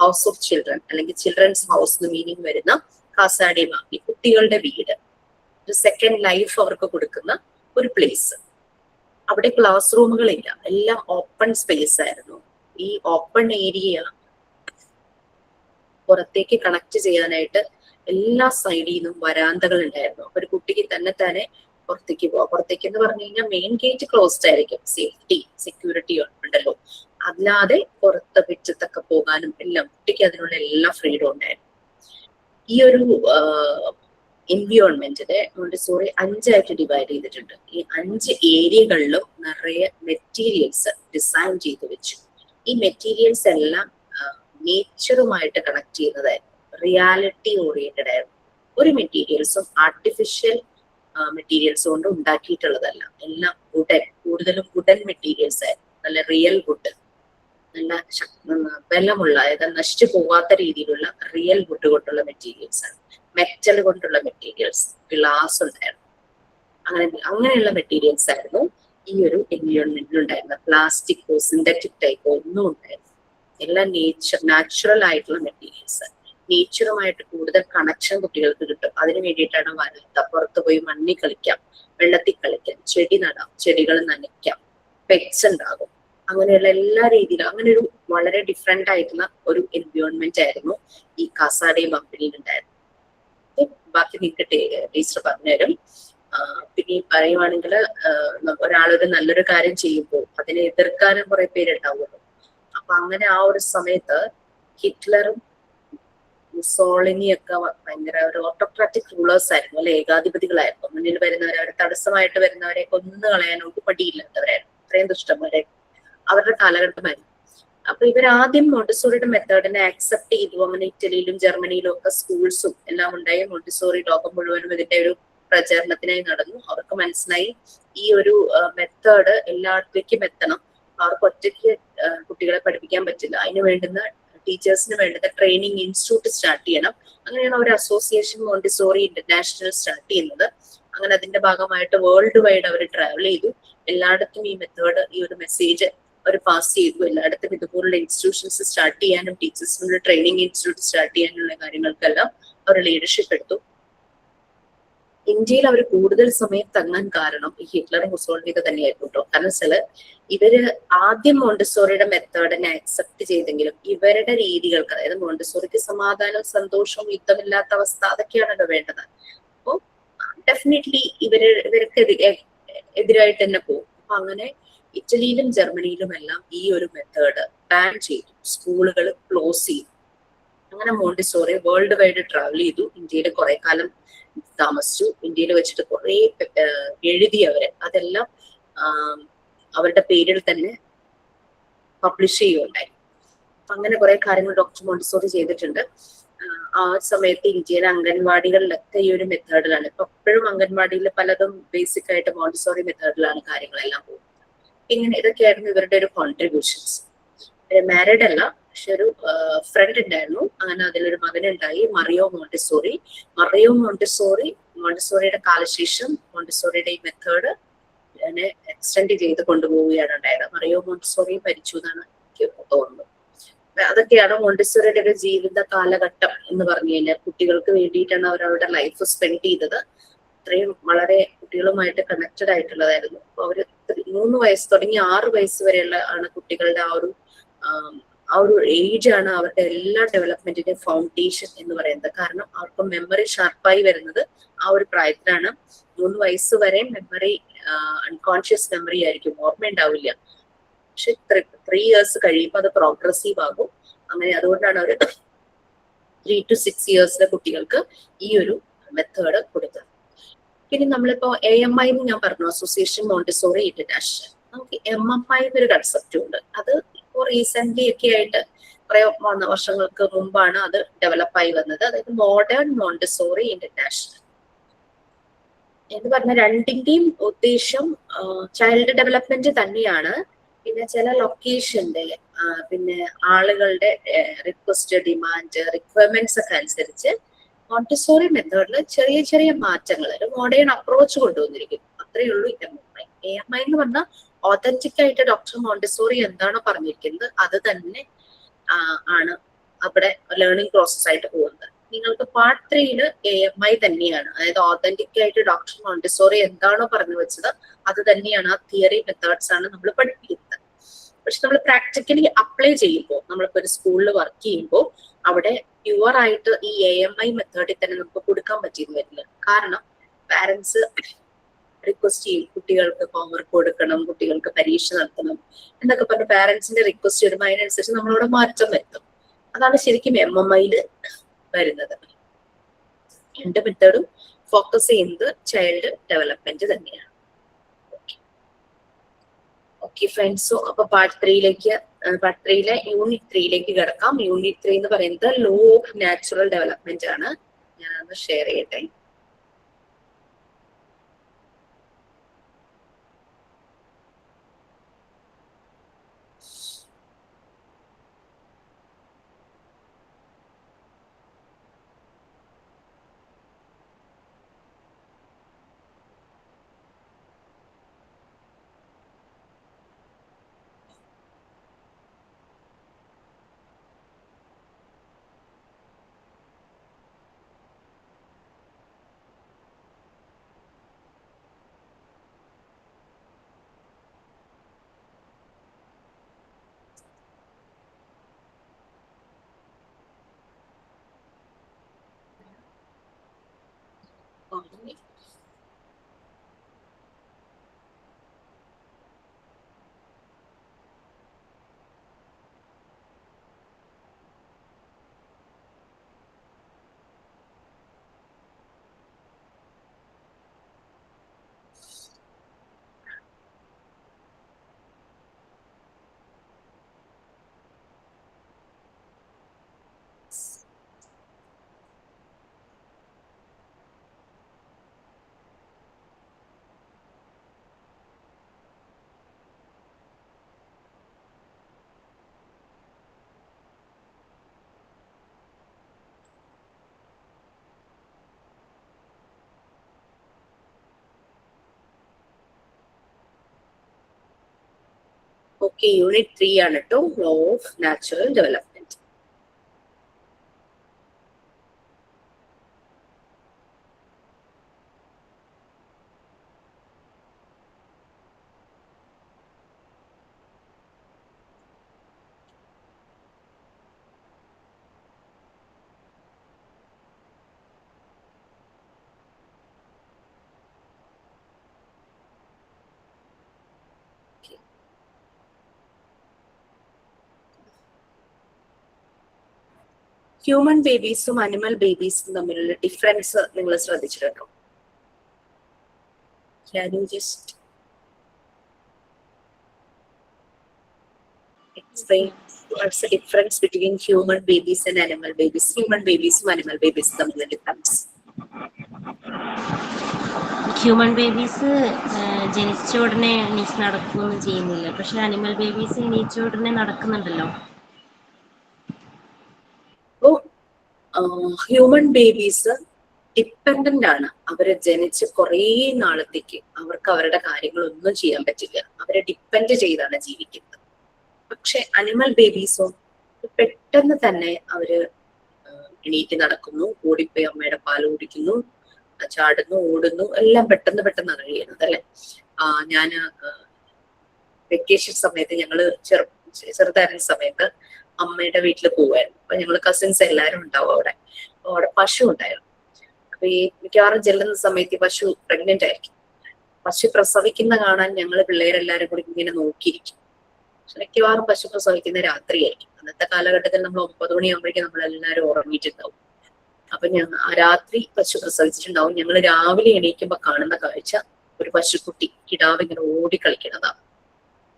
ഹൗസ് ഓഫ് ചിൽഡ്രൻ അല്ലെങ്കിൽ ചിൽഡ്രൻസ് ഹൗസ് എന്ന് മീനിങ് വരുന്ന കാസ ഡി ബാംബിനി, കുട്ടികളുടെ വീട്, ഒരു സെക്കൻഡ് ലൈഫ് അവർക്ക് കൊടുക്കുന്ന ഒരു പ്ലേസ്. അവിടെ ക്ലാസ് റൂമുകളില്ല, എല്ലാം ഓപ്പൺ സ്പേസ് ആയിരുന്നു. ഈ ഓപ്പൺ ഏരിയ പുറത്തേക്ക് കണക്ട് ചെയ്യാനായിട്ട് എല്ലാ സൈഡിൽ നിന്നും വരാന്തകൾ ഉണ്ടായിരുന്നു. അപ്പൊ ഒരു കുട്ടിക്ക് തന്നെ പുറത്തേക്ക് പോവാം. പുറത്തേക്ക് എന്ന് പറഞ്ഞു കഴിഞ്ഞാൽ മെയിൻ ഗേറ്റ് ക്ലോസ്ഡ് ആയിരിക്കും, സെക്യൂരിറ്റി ഉണ്ടല്ലോ. അല്ലാതെ പുറത്ത് പിറ്റത്തൊക്കെ പോകാനും എല്ലാം കുട്ടിക്ക് അതിനുള്ള എല്ലാ ഫ്രീഡം ഉണ്ടായിരുന്നു. ഈ ഒരു എൻവിയോൺമെന്റിനെ മോണ്ടിസോറി 5 ആയിട്ട് ഡിവൈഡ് ചെയ്തിട്ടുണ്ട്. ഈ 5 ഏരിയകളിലും നിറയെ മെറ്റീരിയൽസ് ഡിസൈൻ ചെയ്ത് വെച്ചു. ഈ മെറ്റീരിയൽസ് എല്ലാം നേച്ചറുമായിട്ട് കണക്ട് ചെയ്യുന്നതായിരുന്നു, റിയാലിറ്റി ഓറിയന്റഡ് ആയിരുന്നു. ഒരു മെറ്റീരിയൽസും ആർട്ടിഫിഷ്യൽ മെറ്റീരിയൽസ് കൊണ്ട് ഉണ്ടാക്കിയിട്ടുള്ളതല്ല, എല്ലാം കൂടുതലും വുഡൻ മെറ്റീരിയൽസ് ആയിരുന്നു. നല്ല റിയൽ വുഡ്, നല്ല ബലമുള്ള, അതായത് നശിച്ചു പോവാത്ത രീതിയിലുള്ള റിയൽ വുഡ് കൊണ്ടുള്ള മെറ്റീരിയൽസ് ആണ്. മെറ്റൽ കൊണ്ടുള്ള മെറ്റീരിയൽസ്, ഗ്ലാസ് ഉണ്ടായിരുന്നു. അങ്ങനെയുള്ള മെറ്റീരിയൽസ് ആയിരുന്നു ഈ ഒരു എൻവിയോൺമെന്റിൽ ഉണ്ടായിരുന്നത്. പ്ലാസ്റ്റിക്കോ സിന്തറ്റിക് ടൈപ്പോ ഒന്നും ഉണ്ടായിരുന്നു. എല്ലാം നാച്ചുറൽ ആയിട്ടുള്ള മെറ്റീരിയൽസ്. നേച്ചറുമായിട്ട് കൂടുതൽ കണക്ഷൻ കുട്ടികൾക്ക് കിട്ടും. അതിന് വേണ്ടിയിട്ടാണ് വരത്ത പുറത്ത് പോയി മണ്ണിൽ കളിക്കാം, വെള്ളത്തിൽ കളിക്കാം, ചെടി നടാം, ചെടികൾ നനയ്ക്കാം, പെറ്റ്സ് ഉണ്ടാകും. അങ്ങനെയുള്ള എല്ലാ രീതിയിലും അങ്ങനെ ഒരു വളരെ ഡിഫറെന്റ് ആയിട്ടുള്ള ഒരു എൻവിയോൺമെന്റ് ആയിരുന്നു ഈ കാസ ഡി ബാംബിനിയിൽ ഉണ്ടായിരുന്നത്. ബാക്കി നിങ്ങൾക്ക് ടീച്ചർ പറഞ്ഞുതരും. പിന്നെ പറയുവാണെങ്കിൽ ഒരാളൊരു നല്ലൊരു കാര്യം ചെയ്യുമ്പോൾ അതിനെ എതിർക്കാനും കുറെ പേരുണ്ടാവുമല്ലോ. അപ്പൊ അങ്ങനെ ആ ഒരു സമയത്ത് ഹിറ്റ്ലറും മുസോളിനിയൊക്കെ ഭയങ്കര ഒരു ഓട്ടോക്രാറ്റിക് റൂളേഴ്സ് ആയിരുന്നു, അല്ലെ, ഏകാധിപതികളായിരുന്നു. മുന്നിൽ വരുന്നവരെ, അവരെ തടസ്സമായിട്ട് വരുന്നവരെ കൊന്നു കളയാൻ ഒരു പടിയില്ലാത്തവരായിരുന്നു. അത്രയും ദുഷ്ടന്മാരെ അവരുടെ കാലഘട്ടമായിരുന്നു. അപ്പൊ ഇവരാദ്യം മോണ്ടിസോറിയുടെ മെത്തേഡിനെ ആക്സെപ്റ്റ് ചെയ്തു. അങ്ങനെ ഇറ്റലിയിലും ജർമ്മനിയിലും ഒക്കെ സ്കൂൾസും എല്ലാം ഉണ്ടായി. മോണ്ടിസോറി ലോകം മുഴുവനും ഇതിന്റെ ഒരു പ്രചാരണത്തിനായി നടന്നു. അവർക്ക് മനസ്സിലായി ഈ ഒരു മെത്തേഡ് എല്ലായിടത്തേക്കും എത്തണം. അവർക്ക് ഒറ്റയ്ക്ക് കുട്ടികളെ പഠിപ്പിക്കാൻ പറ്റില്ല. അതിന് വേണ്ടുന്ന ടീച്ചേഴ്സിന് വേണ്ടുന്ന ട്രെയിനിങ് ഇൻസ്റ്റിറ്റ്യൂട്ട് സ്റ്റാർട്ട് ചെയ്യണം. അങ്ങനെയാണ് ഒരു അസോസിയേഷൻ മോണ്ടിസോറി ഇന്റർനാഷണൽ സ്റ്റാർട്ട് ചെയ്യുന്നത്. അങ്ങനെ അതിന്റെ ഭാഗമായിട്ട് വേൾഡ് വൈഡ് അവർ ട്രാവൽ ചെയ്തു. എല്ലായിടത്തും ഈ മെത്തേഡ്, ഈ ഒരു മെസ്സേജ് അവർ പാസ് ചെയ്തു. എല്ലായിടത്തും ഇതുപോലുള്ള ഇൻസ്റ്റിറ്റ്യൂഷൻസ് സ്റ്റാർട്ട് ചെയ്യാനും ടീച്ചേഴ്സിനുള്ള ട്രെയിനിങ് ഇൻസ്റ്റിറ്റ്യൂട്ട് സ്റ്റാർട്ട് ചെയ്യാനുള്ള കാര്യങ്ങൾക്കെല്ലാം അവർ ലീഡർഷിപ്പ് എടുത്തു. ഇന്ത്യയിൽ അവർ കൂടുതൽ സമയം തങ്ങാൻ കാരണം ഈ ഹിറ്റ്ലറും മുസോളിനിയൊക്കെ തന്നെയായിരുന്നു കേട്ടോ. കാരണം വെച്ചാല് ഇവര് ആദ്യം മോണ്ടിസോറിയുടെ മെത്തേഡിനെ അക്സെപ്റ്റ് ചെയ്തെങ്കിലും ഇവരുടെ രീതികൾക്ക്, അതായത് മോണ്ടിസോറിക്ക് സമാധാനം, സന്തോഷവും, യുദ്ധമില്ലാത്ത അവസ്ഥ, അതൊക്കെയാണല്ലോ വേണ്ടത്. അപ്പോ ഡെഫിനറ്റ്ലി ഇവർക്ക് എതിരായിട്ട് തന്നെ പോകും. അപ്പൊ അങ്ങനെ ഇറ്റലിയിലും ജർമ്മനിയിലും എല്ലാം ഈ ഒരു മെത്തേഡ് ബാൻ ചെയ്തു, സ്കൂളുകൾ ക്ലോസ് ചെയ്തു. അങ്ങനെ മോണ്ടിസോറി വേൾഡ് വൈഡ് ട്രാവൽ ചെയ്തു. ഇന്ത്യയിൽ കുറെ കാലം താമസിച്ചു. ഇന്ത്യയിൽ വെച്ചിട്ട് കുറെ എഴുതിയവര് അതെല്ലാം അവരുടെ പേരിൽ തന്നെ പബ്ലിഷ് ചെയ്യുകയുണ്ടായി. അപ്പൊ അങ്ങനെ കുറെ കാര്യങ്ങൾ ഡോക്ടർ മോണ്ടിസോറി ചെയ്തിട്ടുണ്ട്. ആ സമയത്ത് ഇന്ത്യയിലെ അംഗൻവാടികളിലൊക്കെ ഈ ഒരു മെത്തേഡിലാണ്. ഇപ്പൊ എപ്പോഴും അംഗൻവാടിയിൽ പലതും ബേസിക് ആയിട്ട് മോണ്ടിസോറി മെത്തേഡിലാണ് കാര്യങ്ങളെല്ലാം പോകുന്നത്. ഇങ്ങനെ ഇതൊക്കെയായിരുന്നു ഇവരുടെ ഒരു കോൺട്രിബ്യൂഷൻസ്. മാരീഡ് അല്ല, പക്ഷെ ഒരു ഫ്രണ്ട് ഉണ്ടായിരുന്നു. അങ്ങനെ അതിലൊരു മകനുണ്ടായി, മറിയോ മോണ്ടിസോറി. മോണ്ടിസോറിയുടെ കാലശേഷം മോണ്ടിസോറിയുടെ ഈ മെത്തേഡ് എക്സ്റ്റെൻഡ് ചെയ്ത് കൊണ്ടുപോവുകയാണ് ഉണ്ടായത്. മറിയോ മോണ്ടിസോറി മരിച്ചു എന്നാണ് എനിക്ക് തോന്നുന്നത്. അതൊക്കെയാണ് മോണ്ടിസോറിയുടെ ഒരു ജീവിത കാലഘട്ടം എന്ന് പറഞ്ഞു കഴിഞ്ഞാൽ. കുട്ടികൾക്ക് വേണ്ടിയിട്ടാണ് അവർ അവരുടെ ലൈഫ് സ്പെൻഡ് ചെയ്തത്. അത്രയും വളരെ കുട്ടികളുമായിട്ട് കണക്റ്റഡ് ആയിട്ടുള്ളതായിരുന്നു. അപ്പൊ അവര് 3 വയസ്സ് തുടങ്ങി 6 വയസ്സ് വരെയുള്ള ആണ് കുട്ടികളുടെ ആ ഒരു ഏജ് ആണ് അവരുടെ എല്ലാ ഡെവലപ്മെന്റിന്റെ ഫൗണ്ടേഷൻ എന്ന് പറയുന്നത്. കാരണം അവർക്ക് മെമ്മറി ഷാർപ്പായി വരുന്നത് ആ ഒരു പ്രായത്തിലാണ്. 3 വയസ്സ് വരെ മെമ്മറി അൺകോൺഷ്യസ് മെമ്മറി ആയിരിക്കും, ഓർമ്മ ഉണ്ടാവില്ല. പക്ഷെ 3 ഇയേഴ്സ് കഴിയുമ്പോൾ അത് പ്രോഗ്രസീവ് ആകും. അങ്ങനെ അതുകൊണ്ടാണ് അവർ 3 to 6 ഇയേഴ്സിലെ കുട്ടികൾക്ക് ഈ ഒരു മെത്തേഡ് കൊടുത്തത്. പിന്നെ നമ്മളിപ്പോ AMI എന്ന് ഞാൻ പറഞ്ഞു, അസോസിയേഷൻ മോണ്ടിസോറി ഇന്റർനാഷണൽ. നമുക്ക് MMI എന്നൊരു കൺസെപ്റ്റും ഉണ്ട്. അത് ഇപ്പോൾ റീസെന്റ് ഒക്കെ ആയിട്ട് കുറെ വർഷങ്ങൾക്ക് മുമ്പാണ് അത് ഡെവലപ്പായി വന്നത്. അതായത് മോഡേൺ മോണ്ടിസോറി ഇന്റർനാഷണൽ എന്ന് പറഞ്ഞ രണ്ടിന്റെയും ഉദ്ദേശം ചൈൽഡ് ഡെവലപ്മെന്റ് തന്നെയാണ്. പിന്നെ ചില ലൊക്കേഷന്റെ പിന്നെ ആളുകളുടെ റിക്വസ്റ്റ്, ഡിമാൻഡ്, റിക്വയർമെന്റ്സ് ഒക്കെ അനുസരിച്ച് മോണ്ടിസോറി മെത്തേഡിൽ ചെറിയ ചെറിയ മാറ്റങ്ങൾ, ഒരു മോഡേൺ അപ്രോച്ച് കൊണ്ടുവന്നിരിക്കും. അത്രയേ ഉള്ളൂ AMI. AMI എന്ന് പറഞ്ഞാൽ ഓതന്റിക് ആയിട്ട് ഡോക്ടർ മോണ്ടിസോറി എന്താണോ പറഞ്ഞിരിക്കുന്നത് അത് തന്നെ ആണ് അവിടെ ലേണിംഗ് പ്രോസസ് ആയിട്ട് പോകുന്നത്. നിങ്ങൾക്ക് പാർട്ട് 3 AMI തന്നെയാണ്, അതായത് ഓതന്റിക് ആയിട്ട് ഡോക്ടർ മോണ്ടിസോറി എന്താണോ പറഞ്ഞു വെച്ചത് അത് തന്നെയാണ്, ആ തിയറി മെത്തേഡ്സ് ആണ് നമ്മൾ പഠിപ്പിക്കുന്നത്. പക്ഷെ നമ്മൾ പ്രാക്ടിക്കലി അപ്ലൈ ചെയ്യുമ്പോൾ, നമ്മളിപ്പോ ഒരു സ്കൂളിൽ വർക്ക് ചെയ്യുമ്പോൾ അവിടെ പ്യുവർ ആയിട്ട് ഈ AMI മെത്തേഡിൽ തന്നെ നമുക്ക് കൊടുക്കാൻ പറ്റിയെന്ന് വരില്ല. കാരണം പാരന്റ്സ് റിക്വസ്റ്റ് ചെയ്യും, കുട്ടികൾക്ക് ഹോംവർക്ക് കൊടുക്കണം, കുട്ടികൾക്ക് പരീക്ഷ നടത്തണം എന്നൊക്കെ പറഞ്ഞ് പാരന്റ്സിന്റെ റിക്വസ്റ്റ് വരുമ്പോൾ അതിനനുസരിച്ച് നമ്മളവിടെ മാറ്റം വരുത്തും. അതാണ് ശരിക്കും MMI വരുന്നത്. രണ്ട് മെത്തേഡും ഫോക്കസ് ചെയ്യുന്നത് ചൈൽഡ് ഡെവലപ്മെന്റ് തന്നെയാണ്. ഓക്കെ ഫ്രണ്ട്സ്, സോ അപ്പൊ പാർട്ട് 3യിലെ യൂണിറ്റ് 3യിലേക്ക് കിടക്കാം. യൂണിറ്റ് 3 എന്ന് പറയുന്നത് ലോ ഓഫ് നാച്ചുറൽ ഡെവലപ്മെന്റ് ആണ്. ഞാനൊന്ന് ഷെയർ ചെയ്യട്ടെ. ഓക്കെ, യൂണിറ്റ് 3 ആണ് കേട്ടോ, law of natural development. Human ബേബീസും അനിമൽ ബേബീസും തമ്മിലുള്ള ഡിഫറൻസ് നിങ്ങൾ ശ്രദ്ധിച്ചിട്ടുണ്ടോ? Can you just explain what's the difference between human babies and animal babies? Human babies and animal babies തമ്മിലുള്ള ഡിഫറൻസ്. ഹ്യൂമൻ ബേബീസ് ജനിച്ച ഉടനെ എണീച്ച് നടക്കുകയൊന്നും ചെയ്യുന്നില്ല, പക്ഷെ അനിമൽ ബേബീസ് എണീച്ച ഉടനെ നടക്കുന്നുണ്ടല്ലോ. ഹ്യൂമൻ ബേബീസ് ഡിപ്പെൻഡന്റ് ആണ്. അവര് ജനിച്ച് കുറേ നാളത്തേക്ക് അവർക്ക് അവരുടെ കാര്യങ്ങളൊന്നും ചെയ്യാൻ പറ്റില്ല, അവരെ ഡിപ്പെൻഡ് ചെയ്താണ് ജീവിക്കുന്നത്. പക്ഷെ അനിമൽ ബേബീസോ പെട്ടെന്ന് തന്നെ അവര് എണീറ്റ് നടക്കുന്നു, ഓടിപ്പോയി അമ്മയുടെ പാൽ കുടിക്കുന്നു, ചാടുന്നു, ഓടുന്നു, എല്ലാം പെട്ടെന്ന് പെട്ടെന്നാണ് കഴിയുന്നത് അല്ലെ. ഞാന് വെക്കേഷൻ സമയത്ത് ഞങ്ങള് ചെറുതായിരുന്ന സമയത്ത് അമ്മയുടെ വീട്ടിൽ പോവായിരുന്നു. അപ്പൊ ഞങ്ങള് കസിൻസ് എല്ലാരും ഉണ്ടാവും അവിടെ. അപ്പൊ അവിടെ പശു ഉണ്ടായിരുന്നു. അപ്പൊ ഈ മിക്കവാറും ചെല്ലുന്ന സമയത്ത് ഈ പശു പ്രഗ്നന്റ് ആയിരിക്കും. പശു പ്രസവിക്കുന്ന കാണാൻ ഞങ്ങള് പിള്ളേരെല്ലാരും കൂടി ഇങ്ങനെ നോക്കിയിരിക്കും. പക്ഷെ മിക്കവാറും പശു പ്രസവിക്കുന്ന രാത്രിയായിരിക്കും. അന്നത്തെ കാലഘട്ടത്തിൽ നമ്മൾ 9 മണിയാകുമ്പോഴേക്കും നമ്മളെല്ലാരും ഉറങ്ങിയിട്ടുണ്ടാവും. അപ്പൊ രാത്രി പശു പ്രസവിച്ചിട്ടുണ്ടാവും. ഞങ്ങൾ രാവിലെ എണീക്കുമ്പോ കാണുന്ന കാഴ്ച ഒരു പശുക്കുട്ടി കിടാവ് ഇങ്ങനെ ഓടിക്കളിക്കുന്നതാണ്.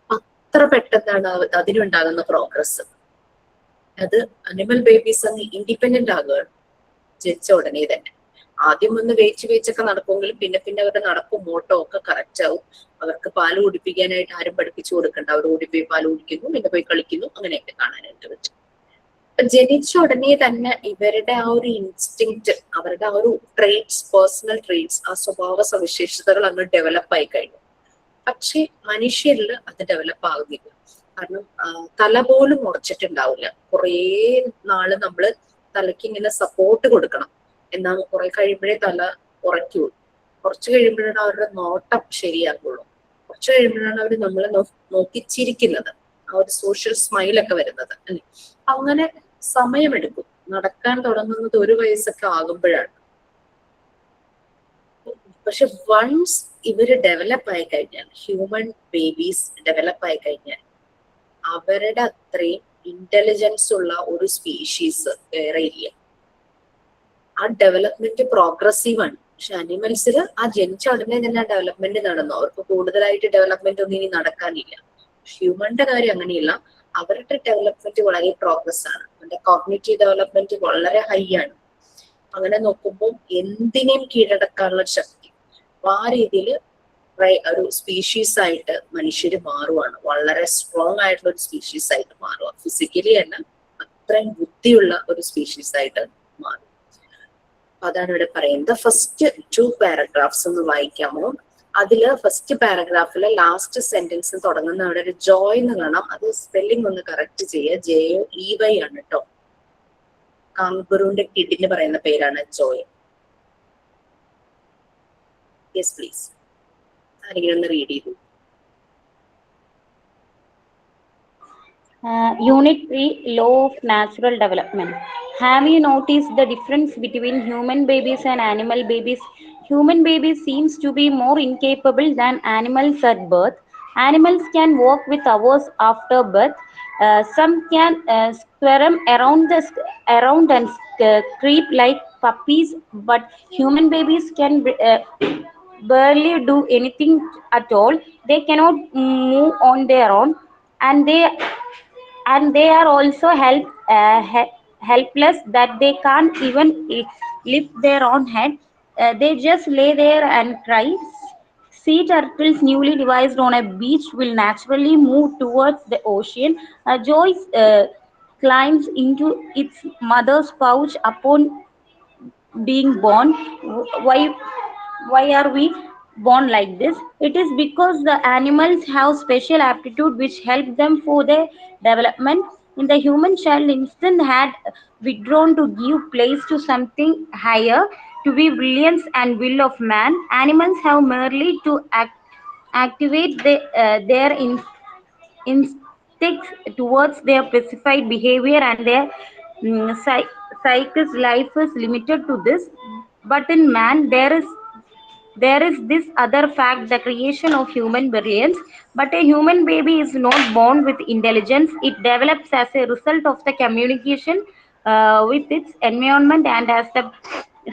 അത്ര പെട്ടെന്നാണ് അതിനുണ്ടാകുന്ന പ്രോഗ്രസ്. അത് അനിമൽ ബേബീസ് അങ്ങ് ഇൻഡിപെൻഡന്റ് ആകുകയാണ് ജനിച്ച ഉടനെ തന്നെ. ആദ്യം ഒന്ന് വേച്ചൊക്കെ നടക്കുമെങ്കിലും പിന്നെ അവരുടെ നടപ്പും ഓട്ടവും ഒക്കെ കറക്റ്റ് ആവും. അവർക്ക് പാല് കുടിപ്പിക്കാനായിട്ട് ആരും പഠിപ്പിച്ചു കൊടുക്കണ്ട, അവർ ഓടിപ്പോയി പാല് കുടിക്കുന്നു, പിന്നെ പോയി കളിക്കുന്നു, അങ്ങനെയൊക്കെ കാണാനായിട്ട് പറ്റും. അപ്പൊ ജനിച്ച ഉടനെ തന്നെ ഇവരുടെ ആ ഒരു ഇൻസ്റ്റിങ്ക്റ്റ്, അവരുടെ ആ ഒരു ട്രേറ്റ്സ്, പേഴ്സണൽ ട്രേറ്റ്സ്, ആ സ്വഭാവ സവിശേഷതകൾ അങ്ങ് ഡെവലപ്പ് ആയി കഴിഞ്ഞു. പക്ഷെ മനുഷ്യരിൽ അത് ഡെവലപ്പ് ആകുന്നില്ല. കാരണം തല പോലും മുളച്ചിട്ടുണ്ടാവില്ല. കുറേ നാള് നമ്മള് തലയ്ക്ക് ഇങ്ങനെ സപ്പോർട്ട് കൊടുക്കണം, എന്നാൽ കുറെ കഴിയുമ്പോഴേ തല ഉറയ്ക്കുള്ളൂ. കുറച്ച് കഴിയുമ്പോഴാണ് അവരുടെ നോട്ടം ശരിയാക്കുള്ളൂ. കുറച്ച് കഴിയുമ്പോഴാണ് അവർ നമ്മളെ നോക്കിച്ചിരിക്കുന്നത്, ആ ഒരു സോഷ്യൽ സ്മൈലൊക്കെ വരുന്നത് അല്ലെ. അങ്ങനെ സമയമെടുക്കും. നടക്കാൻ തുടങ്ങുന്നത് 1 വയസ്സൊക്കെ ആകുമ്പോഴാണ്. പക്ഷെ വൺസ് ഇവര് ഡെവലപ്പ് ആയി കഴിഞ്ഞാൽ, ഹ്യൂമൻ ബേബീസ് ഡെവലപ്പ് ആയി കഴിഞ്ഞാൽ, അവരുടെ അത്രയും ഇന്റലിജൻസ് ഉള്ള ഒരു സ്പീഷീസ് വേറെ ഇല്ല. ആ ഡെവലപ്മെന്റ് പ്രോഗ്രസീവ് ആണ്. പക്ഷെ അനിമൽസിൽ ആ ജനിച്ച ഉടനെ തന്നെ ഡെവലപ്മെന്റ് നടന്നു. അവർക്ക് കൂടുതലായിട്ട് ഡെവലപ്മെന്റ് ഒന്നും ഇനി നടക്കാനില്ല. ഹ്യൂമന്റെ കാര്യം അങ്ങനെയില്ല. അവരുടെ ഡെവലപ്മെന്റ് വളരെ പ്രോഗ്രസ് ആണ്. അവരുടെ കോഗ്നിറ്റീവ് ഡെവലപ്മെന്റ് വളരെ ഹൈ ആണ്. അങ്ങനെ നോക്കുമ്പോൾ എന്തിനേയും കീഴടക്കാനുള്ള ശക്തി, ആ രീതിയിൽ ഒരു സ്പീഷീസ് ആയിട്ട് മനുഷ്യര് മാറുവാണ്. വളരെ സ്ട്രോങ് ആയിട്ടുള്ള ഒരു സ്പീഷീസ് ആയിട്ട് മാറുക. ഫിസിക്കലി അല്ല, അത്രയും ബുദ്ധിയുള്ള ഒരു സ്പീഷീസ് ആയിട്ട് മാറും. അതാണ് ഇവിടെ പറയുന്നത്. ഫസ്റ്റ് 2 പാരഗ്രാഫ്സ് ഒന്ന് വായിക്കാമോ? അതില് ഫസ്റ്റ് പാരഗ്രാഫിലെ ലാസ്റ്റ് സെന്റൻസ് തുടങ്ങുന്ന അവിടെ ഒരു ജോയ് എന്ന് കാണാം. അത് സ്പെല്ലിംഗ് ഒന്ന് കറക്റ്റ് ചെയ്യുക. JOEY ആണ് കേട്ടോ. കാങ്കുറുവിന്റെ കിഡിന് പറയുന്ന പേരാണ് ജോയ്. യെസ് പ്ലീസ്, ആരെങ്കിലും ഒന്ന് റീഡ് ചെയ്തു. Unit 3, Law of Natural Development. Have you noticed the difference between human babies and animal babies? Human babies seems to be more incapable than animals at birth. Animals can walk with hours after birth. Some can squirm around and creep like puppies, but human babies can barely do anything at all. They cannot move on their own, and they are also helpless that they can't even lift their own head. They just lay there and cry. Sea turtles newly devised on a beach will naturally move towards the ocean. Joyce climbs into its mother's pouch upon being born. Why are we born like this? It is because the animals have special aptitude which help them for their development. In the human child instinct had withdrawn to give place to something higher, to be brilliance and will of man. Animals have merely to activate their instincts towards their specified behavior, and their psychic life is limited to this. But in man there is this other fact, the creation of human brilliance. But a human baby is not born with intelligence. It develops as a result of the communication with its environment, and as the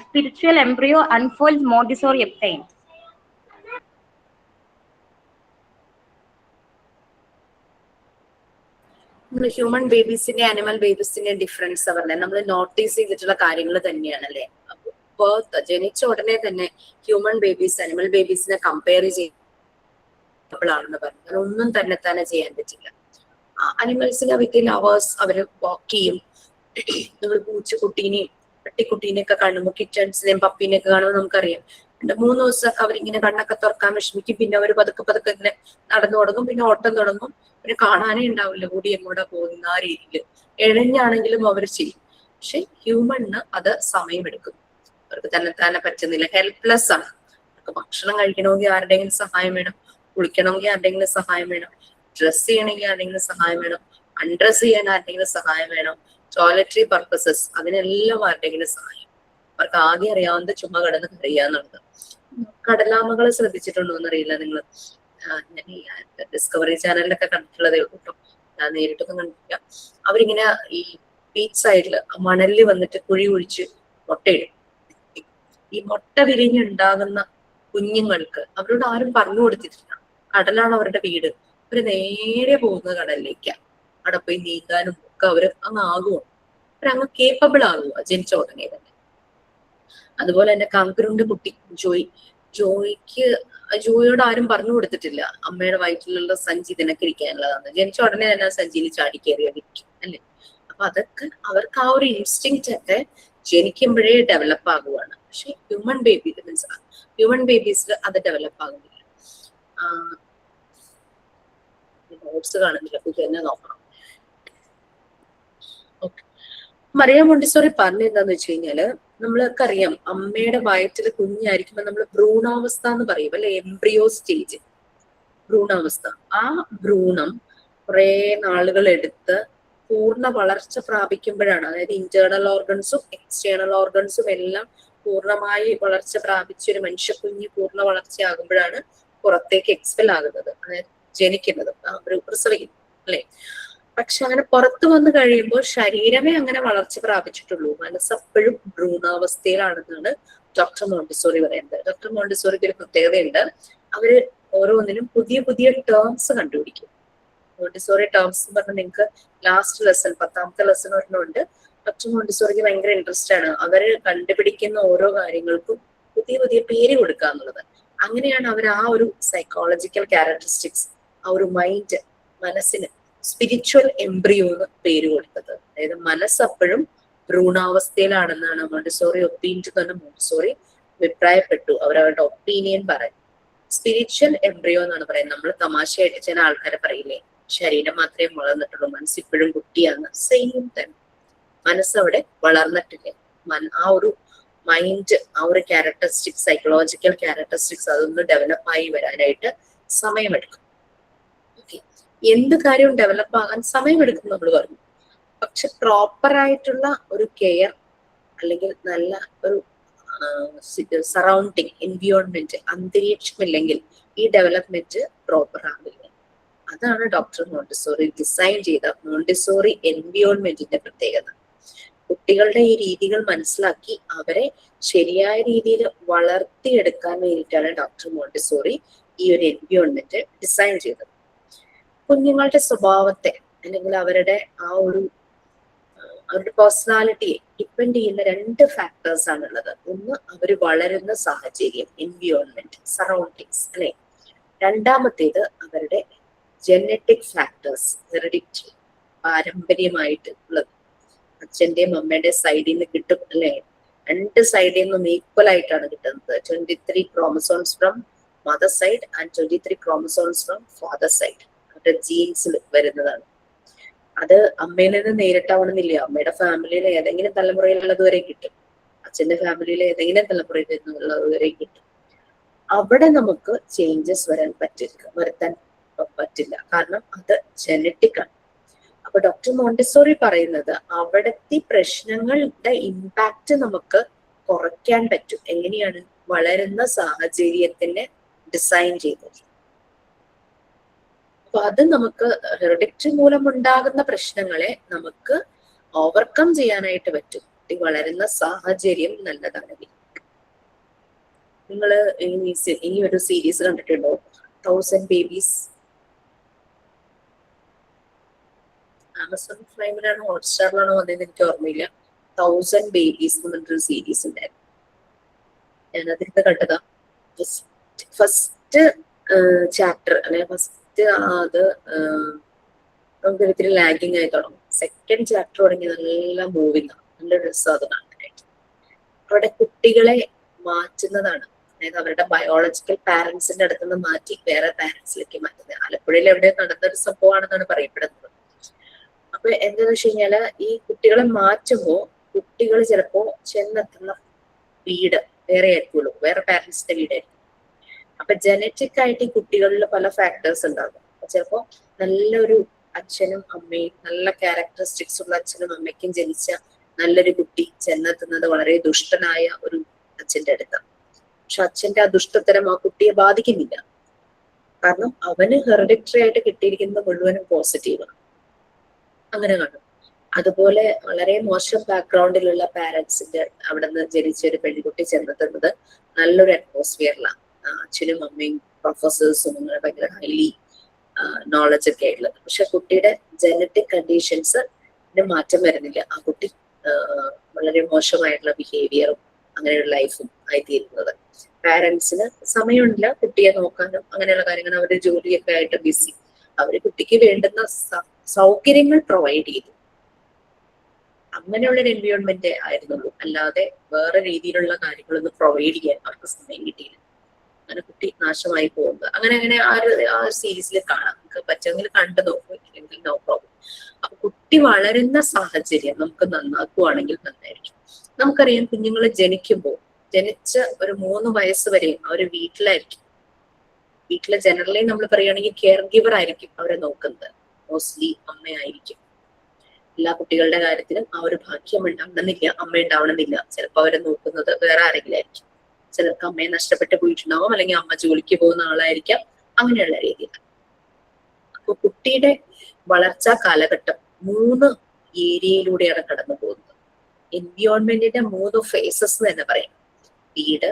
spiritual embryo unfolds, Montessori obtained. നമ്മൾ human ബേബീസിന്റെ animal ബേബീസിന്റെ difference പറഞ്ഞാൽ നമ്മൾ notice ചെയ്തിട്ടുള്ള കാര്യങ്ങൾ തന്നെയാണ് അല്ലെ. Birth ജനിച്ച ഉടനെ തന്നെ ഹ്യൂമൻ ബേബീസ് ആനിമൽ ബേബീസിനെ കമ്പയർ ചെയ്യുമ്പോഴാണെന്ന് പറഞ്ഞാൽ ഒന്നും തന്നെ ചെയ്യാൻ പറ്റില്ല. അനിമൽസിനെ വിത്തിൻ അവേഴ്സ് അവര് വാക്ക് ചെയ്യും. നമ്മൾ പൂച്ചക്കുട്ടീനെയും പട്ടിക്കുട്ടീനെയൊക്കെ കാണുമ്പോൾ, കിറ്റൻസിനെയും പപ്പീനെയൊക്കെ കാണുമ്പോൾ നമുക്കറിയാം 2-3 ദിവസം അവരിങ്ങനെ കണ്ണൊക്കെ തുറക്കാൻ വിഷമിക്കും. പിന്നെ അവർ പതുക്കെ ഇങ്ങനെ നടന്നു തുടങ്ങും. പിന്നെ ഓട്ടം തുടങ്ങും. പിന്നെ കാണാനേ ഉണ്ടാവില്ല കൂടി എങ്ങോട്ടാ പോകുന്ന ആ രീതിയിൽ. എഴഞ്ഞാണെങ്കിലും അവർ ചെയ്യും. പക്ഷെ ഹ്യൂമണിന് അത് സമയമെടുക്കും. അവർക്ക് തന്നെ പറ്റുന്നില്ല. ഹെൽപ്ലെസ് ആണ്. അവർക്ക് ഭക്ഷണം കഴിക്കണമെങ്കിൽ ആരുടെയെങ്കിലും സഹായം വേണം, കുളിക്കണമെങ്കിൽ ആരുടെയെങ്കിലും സഹായം വേണം, ഡ്രസ് ചെയ്യണമെങ്കിൽ ആരുടെയെങ്കിലും സഹായം വേണം, അൺഡ്രസ് ചെയ്യാൻ ആരുടെയെങ്കിലും സഹായം വേണം, ടോയ്ലറ്ററി പർപ്പസസ് അതിനെല്ലാം ആരുടെയെങ്കിലും സഹായം. അവർക്ക് ആകെ അറിയാവുന്നത് ചുമ്മാ കിടന്ന് കരയാന്നുള്ളത്. കടലാമകളെ ശ്രദ്ധിച്ചിട്ടുണ്ടോ എന്നറിയില്ല നിങ്ങൾ. ഞാൻ ഈ ഡിസ്കവറി ചാനലിലൊക്കെ കണ്ടിട്ടുള്ളതേ ഉള്ളൂ കേട്ടോ, ഞാൻ നേരിട്ടൊന്നും കണ്ടിട്ടില്ല. അവരിങ്ങനെ ഈ ബീച്ച് സൈഡില് മണലിൽ വന്നിട്ട് കുഴി കുഴിച്ച് മുട്ടയിടും. ഈ മുട്ട വിരിഞ്ഞുണ്ടാകുന്ന കുഞ്ഞുങ്ങൾക്ക് അവരോട് ആരും പറഞ്ഞു കൊടുത്തിട്ടില്ല. കടലാണ് അവരുടെ വീട്. അവര് നേരെ പോകുന്നത് കടലിലേക്കാണ്. അവിടെ പോയി നീന്താനും ഒക്കെ അവര് അങ്ങ് ആകുമോ, അവരങ്ങ് കേപ്പബിൾ ആകുക ജനിച്ച ഉടനെ തന്നെ. അതുപോലെ തന്നെ കാങ്കുരുവിന്റെ കുട്ടി ജോയിയോട് ആരും പറഞ്ഞു കൊടുത്തിട്ടില്ല അമ്മയുടെ വയറ്റിലുള്ള സഞ്ചി നിനക്ക് ഇരിക്കാനുള്ളതാണ്. ജനിച്ച ഉടനെ തന്നെ ആ സഞ്ചിയിൽ ചാടി കയറിയ വിൽക്കും അല്ലെ. അപ്പൊ അതൊക്കെ അവർക്ക് ആ ഒരു ഇൻസ്റ്റിങ്ക്റ്റ് ഒക്കെ ജനിക്കുമ്പോഴേ ഡെവലപ്പ് ആകുവാണ്. പക്ഷെ ഹ്യൂമൻ ബേബീസിൽ അത് ഡെവലപ്പ് ആകുന്നില്ല. നോട്ട്സ് കാണുന്നില്ല, ഇത് തന്നെ നോക്കണം. ഓക്കെ, മറിയ മോണ്ടിസോറി പറഞ്ഞെന്താന്ന് വെച്ച് കഴിഞ്ഞാല്, നമ്മൾക്ക് അറിയാം അമ്മയുടെ വയറ്റിൽ കുഞ്ഞായിരിക്കുമ്പോൾ നമ്മൾ ഭ്രൂണാവസ്ഥ എന്ന് പറയും അല്ലെ, എംബ്രിയോ സ്റ്റേജ്, ഭ്രൂണാവസ്ഥ. ആ ഭ്രൂണം കുറെ നാളുകൾ എടുത്ത് പൂർണ്ണ വളർച്ച പ്രാപിക്കുമ്പോഴാണ്, അതായത് ഇന്റേണൽ ഓർഗൻസും എക്സ്റ്റേണൽ ഓർഗൻസും എല്ലാം പൂർണ്ണമായി വളർച്ച പ്രാപിച്ചൊരു മനുഷ്യക്കുഞ്ഞ് പൂർണ്ണ വളർച്ചയാകുമ്പോഴാണ് പുറത്തേക്ക് എക്സ്പെൽ ആകുന്നത്, അതായത് ജനിക്കുന്നത്, പ്രസവിക്കുന്നത് അല്ലെ. പക്ഷെ അങ്ങനെ പുറത്തു വന്നു കഴിയുമ്പോൾ ശരീരമേ അങ്ങനെ വളർച്ച പ്രാപിച്ചിട്ടുള്ളൂ, മനസ്സപ്പോഴും ഭ്രൂണാവസ്ഥയിലാണെന്നാണ് ഡോക്ടർ മോണ്ടിസോറി പറയുന്നത്. ഡോക്ടർ മോണ്ടിസോറിക്ക് ഒരു പ്രത്യേകതയുണ്ട്, അവര് ഓരോന്നിനും പുതിയ പുതിയ ടേംസ് കണ്ടുപിടിക്കും. മോണ്ടിസോറി ടേംസ് എന്ന് പറഞ്ഞാൽ നിങ്ങൾക്ക് ലാസ്റ്റ് ലെസൺ 10ാമത്തെ ലെസൺ ഒരെണ്ണമുണ്ട്. ഡോക്ടർ മോണ്ടിസോറിക്ക് ഭയങ്കര ഇൻട്രസ്റ്റ് ആണ് അവര് കണ്ടുപിടിക്കുന്ന ഓരോ കാര്യങ്ങൾക്കും പുതിയ പുതിയ പേര് കൊടുക്കുക എന്നുള്ളത്. അങ്ങനെയാണ് അവർ ആ ഒരു സൈക്കോളജിക്കൽ ക്യാരക്ടറിസ്റ്റിക്സ്, ആ ഒരു മൈൻഡ്, മനസ്സിന് സ്പിരിച്വൽ എംബ്രിയോ എന്ന് പേര് കൊടുത്തത്. അതായത് മനസ്സപ്പോഴും ഭ്രൂണാവസ്ഥയിലാണെന്നാണ് മോണ്ടിസോറി ഒപ്പീനിയൻ തന്നെ മോണ്ടിസോറി അഭിപ്രായപ്പെട്ടു. അവരവരുടെ ഒപ്പീനിയൻ പറയും. സ്പിരിച്വൽ എംബ്രിയോ എന്നാണ് പറയുന്നത്. നമ്മൾ തമാശയായിട്ട് ചില ആൾക്കാരെ പറയില്ലേ, ശരീരം മാത്രമേ വളർന്നിട്ടുള്ളൂ, മനസ്സിപ്പോഴും കുട്ടിയാണ്. സെയിം തന്നെ, മനസ്സവിടെ വളർന്നിട്ടില്ല. ആ ഒരു മൈൻഡ്, ആ ഒരു ക്യാരക്ടറിസ്റ്റിക്സ്, സൈക്കോളജിക്കൽ ക്യാരക്ടറിസ്റ്റിക്സ് അതൊന്ന് ഡെവലപ്പായി വരാനായിട്ട് സമയമെടുക്കും. ഓക്കെ, എന്ത് കാര്യവും ഡെവലപ്പ് ആകാൻ സമയമെടുക്കും നമ്മൾ പറഞ്ഞു. പക്ഷെ പ്രോപ്പർ ആയിട്ടുള്ള ഒരു കെയർ അല്ലെങ്കിൽ നല്ല ഒരു സറൗണ്ടിങ് എൻവിയോൺമെന്റ്, അന്തരീക്ഷമില്ലെങ്കിൽ ഈ ഡെവലപ്മെന്റ് പ്രോപ്പർ ആവില്ല. അതാണ് ഡോക്ടർ മോണ്ടിസോറി ഡിസൈൻ ചെയ്ത മോണ്ടിസോറി എൻവിയോൺമെന്റിന്റെ പ്രത്യേകത. കുട്ടികളുടെ ഈ രീതികൾ മനസ്സിലാക്കി അവരെ ശരിയായ രീതിയിൽ വളർത്തിയെടുക്കാൻ വേണ്ടിയിട്ടാണ് ഡോക്ടർ മോണ്ടിസോറി ഈ ഒരു എൻവിയോൺമെന്റ് ഡിസൈൻ ചെയ്തത്. കുഞ്ഞുങ്ങളുടെ സ്വഭാവത്തെ അല്ലെങ്കിൽ അവരുടെ ആ ഒരു അവരുടെ പേഴ്സണാലിറ്റിയെ ഡിപ്പെൻഡ് ചെയ്യുന്ന 2 ഫാക്ടേഴ്സ് ആണുള്ളത്. ഒന്ന് അവർ വളരുന്ന സാഹചര്യം, എൻവിയോൺമെന്റ്, സറൗണ്ടിങ്സ് അല്ലെ. രണ്ടാമത്തേത് അവരുടെ ജെനറ്റിക് ഫാക്ടേഴ്സ്, ഹെറിഡിറ്ററി, പാരമ്പര്യമായിട്ട് ഉള്ളത്. അച്ഛന്റെയും അമ്മയുടെയും സൈഡിൽ നിന്ന് കിട്ടും അല്ലെ. 2 സൈഡിൽ നിന്നും ഈക്വൽ ആയിട്ടാണ് കിട്ടുന്നത്. 23 chromosomes from mother side and 23 chromosomes from father side. അവരുടെ ജീൻസിൽ വരുന്നതാണ്. അത് അമ്മയിൽ നിന്ന് നേരിട്ടാവണമെന്നില്ല. അമ്മയുടെ ഫാമിലിയിലെ ഏതെങ്കിലും തലമുറയിലുള്ളത് വരെ കിട്ടും, അച്ഛന്റെ ഫാമിലിയിലെ ഏതെങ്കിലും തലമുറയിൽ നിന്നുള്ളത് വരെ കിട്ടും. അവിടെ നമുക്ക് ചേഞ്ചസ് വരുത്താൻ പറ്റില്ല, കാരണം അത് ജനറ്റിക് ആണ്. അപ്പൊ ഡോക്ടർ മോണ്ടിസോറി പറയുന്നത് അവിടുത്തെ പ്രശ്നങ്ങളുടെ ഇമ്പാക്റ്റ് നമുക്ക് കുറയ്ക്കാൻ പറ്റും. എങ്ങനെയാണ്? വളരുന്ന സാഹചര്യത്തിനെ ഡിസൈൻ ചെയ്തത്. അപ്പൊ അത് നമുക്ക് ഹെറിഡിറ്ററി മൂലം ഉണ്ടാകുന്ന പ്രശ്നങ്ങളെ നമുക്ക് ഓവർകം ചെയ്യാനായിട്ട് പറ്റും. കുട്ടി വളരുന്ന സാഹചര്യം നല്ലതാണെങ്കിൽ. നിങ്ങള് ഈ ഒരു സീരീസ് കണ്ടിട്ടുണ്ടോ, 1000 Babies? ആമസോൺ പ്രൈമിലാണോ ഹോട്ട്സ്റ്റാറിലാണോ വന്നതെന്ന് എനിക്ക് ഓർമ്മയില്ല. 1000 Babies എന്ന് പറഞ്ഞൊരു സീരീസ് ഉണ്ടായിരുന്നു. ഞാനതിന്റെ കണ്ടതാ. ഫസ്റ്റ് ചാപ്റ്റർ അല്ലെ, ഫസ്റ്റ് അത് നമുക്ക് ഇത്തിരി ലാഗിങ് ആയി തുടങ്ങും. സെക്കൻഡ് ചാപ്റ്റർ തുടങ്ങി നല്ല മൂവിങ് ആണ്, നല്ല രസം അത് കാണാനായിട്ട്. അവിടെ കുട്ടികളെ മാറ്റുന്നതാണ്, അതായത് അവരുടെ ബയോളജിക്കൽ പാരന്റ്സിന്റെ അടുത്ത് നിന്ന് മാറ്റി വേറെ പാരന്റ്സിലേക്ക് മാറ്റുന്നത്. ആലപ്പുഴയിൽ എവിടെ നടന്നൊരു സംഭവമാണെന്നാണ് പറയപ്പെടുന്നത്. അപ്പൊ എന്താന്ന് വെച്ച് കഴിഞ്ഞാല് ഈ കുട്ടികളെ മാറ്റുമ്പോൾ കുട്ടികൾ ചിലപ്പോ ചെന്നെത്തുന്ന വീട് വേറെ ആയിരിക്കുള്ളൂ, വേറെ പാരന്റ്സിന്റെ വീടായിരിക്കും. അപ്പൊ ജനറ്റിക് ആയിട്ട് ഈ കുട്ടികളിൽ പല ഫാക്ടേഴ്സ് ഉണ്ടാകും. ചിലപ്പോ നല്ലൊരു അച്ഛനും അമ്മയും, നല്ല ക്യാരക്ടറിസ്റ്റിക്സ് ഉള്ള അച്ഛനും അമ്മയ്ക്കും ജനിച്ച നല്ലൊരു കുട്ടി ചെന്നെത്തുന്നത് വളരെ ദുഷ്ടനായ ഒരു അച്ഛന്റെ അടുത്താണ്. പക്ഷെ അച്ഛന്റെ ആ ദുഷ്ടത്തരം ആ കുട്ടിയെ ബാധിക്കുന്നില്ല, കാരണം അവന് ഹെറിഡിറ്ററി ആയിട്ട് കിട്ടിയിരിക്കുന്നത് മുഴുവനും പോസിറ്റീവാണ്. അങ്ങനെ കാണും. അതുപോലെ വളരെ മോശം ബാക്ക്ഗ്രൗണ്ടിലുള്ള പാരന്റ്സിന്റെ അവിടെ നിന്ന് ജനിച്ച ഒരു പെൺകുട്ടി ചെന്നെത്തുന്നത് നല്ലൊരു അറ്റ്മോസ്ഫിയറിലാണ്. അച്ഛനും അമ്മയും പ്രൊഫസേഴ്സും അങ്ങനെ ഭയങ്കര ഹൈലി നോളജ് ഒക്കെ ആയിട്ടുള്ളത്. പക്ഷെ കുട്ടിയുടെ ജനറ്റിക് കണ്ടീഷൻസ് മാറ്റം വരുന്നില്ല. ആ കുട്ടി വളരെ മോശമായിട്ടുള്ള ബിഹേവിയറും അങ്ങനെയുള്ള ലൈഫും ആയിത്തീരുന്നത്. പാരന്റ്സിന് സമയമില്ല കുട്ടിയെ നോക്കാനും അങ്ങനെയുള്ള കാര്യങ്ങൾ, അവരുടെ ജോലിയൊക്കെ ആയിട്ട് ബിസി. അവര് കുട്ടിക്ക് വേണ്ടുന്ന സൗകര്യങ്ങൾ പ്രൊവൈഡ് ചെയ്തു. അങ്ങനെയുള്ള ഒരു എൻവയോൺമെന്റ് ആയിരുന്നുള്ളൂ. അല്ലാതെ വേറെ രീതിയിലുള്ള കാര്യങ്ങളൊന്നും പ്രൊവൈഡ് ചെയ്യാൻ അവർക്ക് സമയം കിട്ടിയില്ല. അങ്ങനെ കുട്ടി നാശമായി പോകുന്നത് അങ്ങനെ ആ സീരീസിൽ കാണാം. നമുക്ക് പറ്റുമെങ്കിൽ കണ്ടു നോക്കും, ഇല്ലെങ്കിൽ നോ പ്രോബ്ലം. അപ്പൊ കുട്ടി വളരുന്ന സാഹചര്യം നമുക്ക് നന്നാക്കുവാണെങ്കിൽ നന്നായിരിക്കും. നമുക്കറിയാം, കുഞ്ഞുങ്ങൾ ജനിച്ച ഒരു 3 വയസ്സ് വരെയും അവർ വീട്ടിലായിരിക്കും. വീട്ടിലെ ജനറലി നമ്മൾ പറയുകയാണെങ്കിൽ കെയർ ഗിവർ ആയിരിക്കും അവരെ നോക്കുന്നത്. മോസ്റ്റ്ലി അമ്മയായിരിക്കും. എല്ലാ കുട്ടികളുടെ കാര്യത്തിലും ആ ഒരു ഭാഗ്യം ഉണ്ടാവണമെന്നില്ല, അമ്മ ഉണ്ടാവണമെന്നില്ല. ചിലപ്പോൾ അവരെ നോക്കുന്നത് വേറെ ആരെങ്കിലും ആയിരിക്കും. ചിലർക്ക് അമ്മയെ നഷ്ടപ്പെട്ട് പോയിട്ടുണ്ടാവും, അല്ലെങ്കിൽ അമ്മ ജോലിക്ക് പോകുന്ന ആളായിരിക്കാം. അങ്ങനെയുള്ള രീതിയിൽ അപ്പൊ കുട്ടിയുടെ വളർച്ചാ കാലഘട്ടം 3 ഏരിയയിലൂടെയാണ് കടന്നു പോകുന്നത്. എൻവിയോൺമെന്റിന്റെ 3 ഫേസസ് എന്ന് തന്നെ പറയാം. വീട്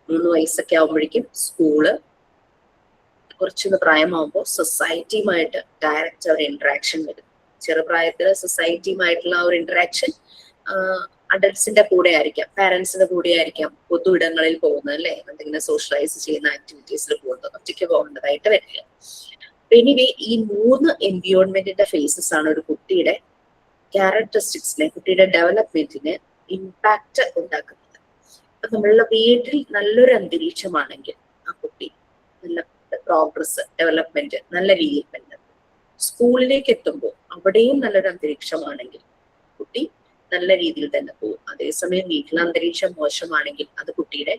3 വയസ്സൊക്കെ ആവുമ്പോഴേക്കും, സ്കൂള്, കുറച്ചൊന്ന് പ്രായമാകുമ്പോൾ സൊസൈറ്റിയുമായിട്ട് ഡയറക്റ്റ് ഒരു ഇന്ററാക്ഷൻ വരും. ചെറുപ്രായത്തില് സൊസൈറ്റിയുമായിട്ടുള്ള ആ ഒരു ഇന്ററാക്ഷൻ അഡൽട്സിന്റെ കൂടെ ആയിരിക്കാം, പാരന്റ്സിന്റെ കൂടെ ആയിരിക്കാം, പൊതു ഇടങ്ങളിൽ പോകുന്നത്, അല്ലെ, എന്തെങ്കിലും സോഷ്യലൈസ് ചെയ്യുന്ന ആക്ടിവിറ്റീസിൽ പോകുന്നത്, ഒറ്റയ്ക്ക് പോകേണ്ടതായിട്ട് വരില്ല. എനിവേ, ഈ 3 എൻവിയോൺമെന്റിന്റെ ഫേസസ് ആണ് ഒരു കുട്ടിയുടെ ക്യാരക്ടറിസ്റ്റിക്സിനെ, കുട്ടിയുടെ ഡെവലപ്മെന്റിന് ഇമ്പാക്ട് ഉണ്ടാക്കുന്നത്. അപ്പൊ നമ്മളുടെ വീട്ടിൽ നല്ലൊരു അന്തരീക്ഷമാണെങ്കിൽ ആ കുട്ടി നല്ല പ്രോഗ്രസ്, ഡെവലപ്മെന്റ് നല്ല രീതിയിൽ തന്നെ. സ്കൂളിലേക്ക് എത്തുമ്പോൾ അവിടെയും നല്ലൊരു അന്തരീക്ഷമാണെങ്കിൽ കുട്ടി നല്ല രീതിയിൽ തന്നെ പോകും. അതേസമയം വീട്ടിലെ അന്തരീക്ഷം മോശമാണെങ്കിൽ അത് കുട്ടിയുടെ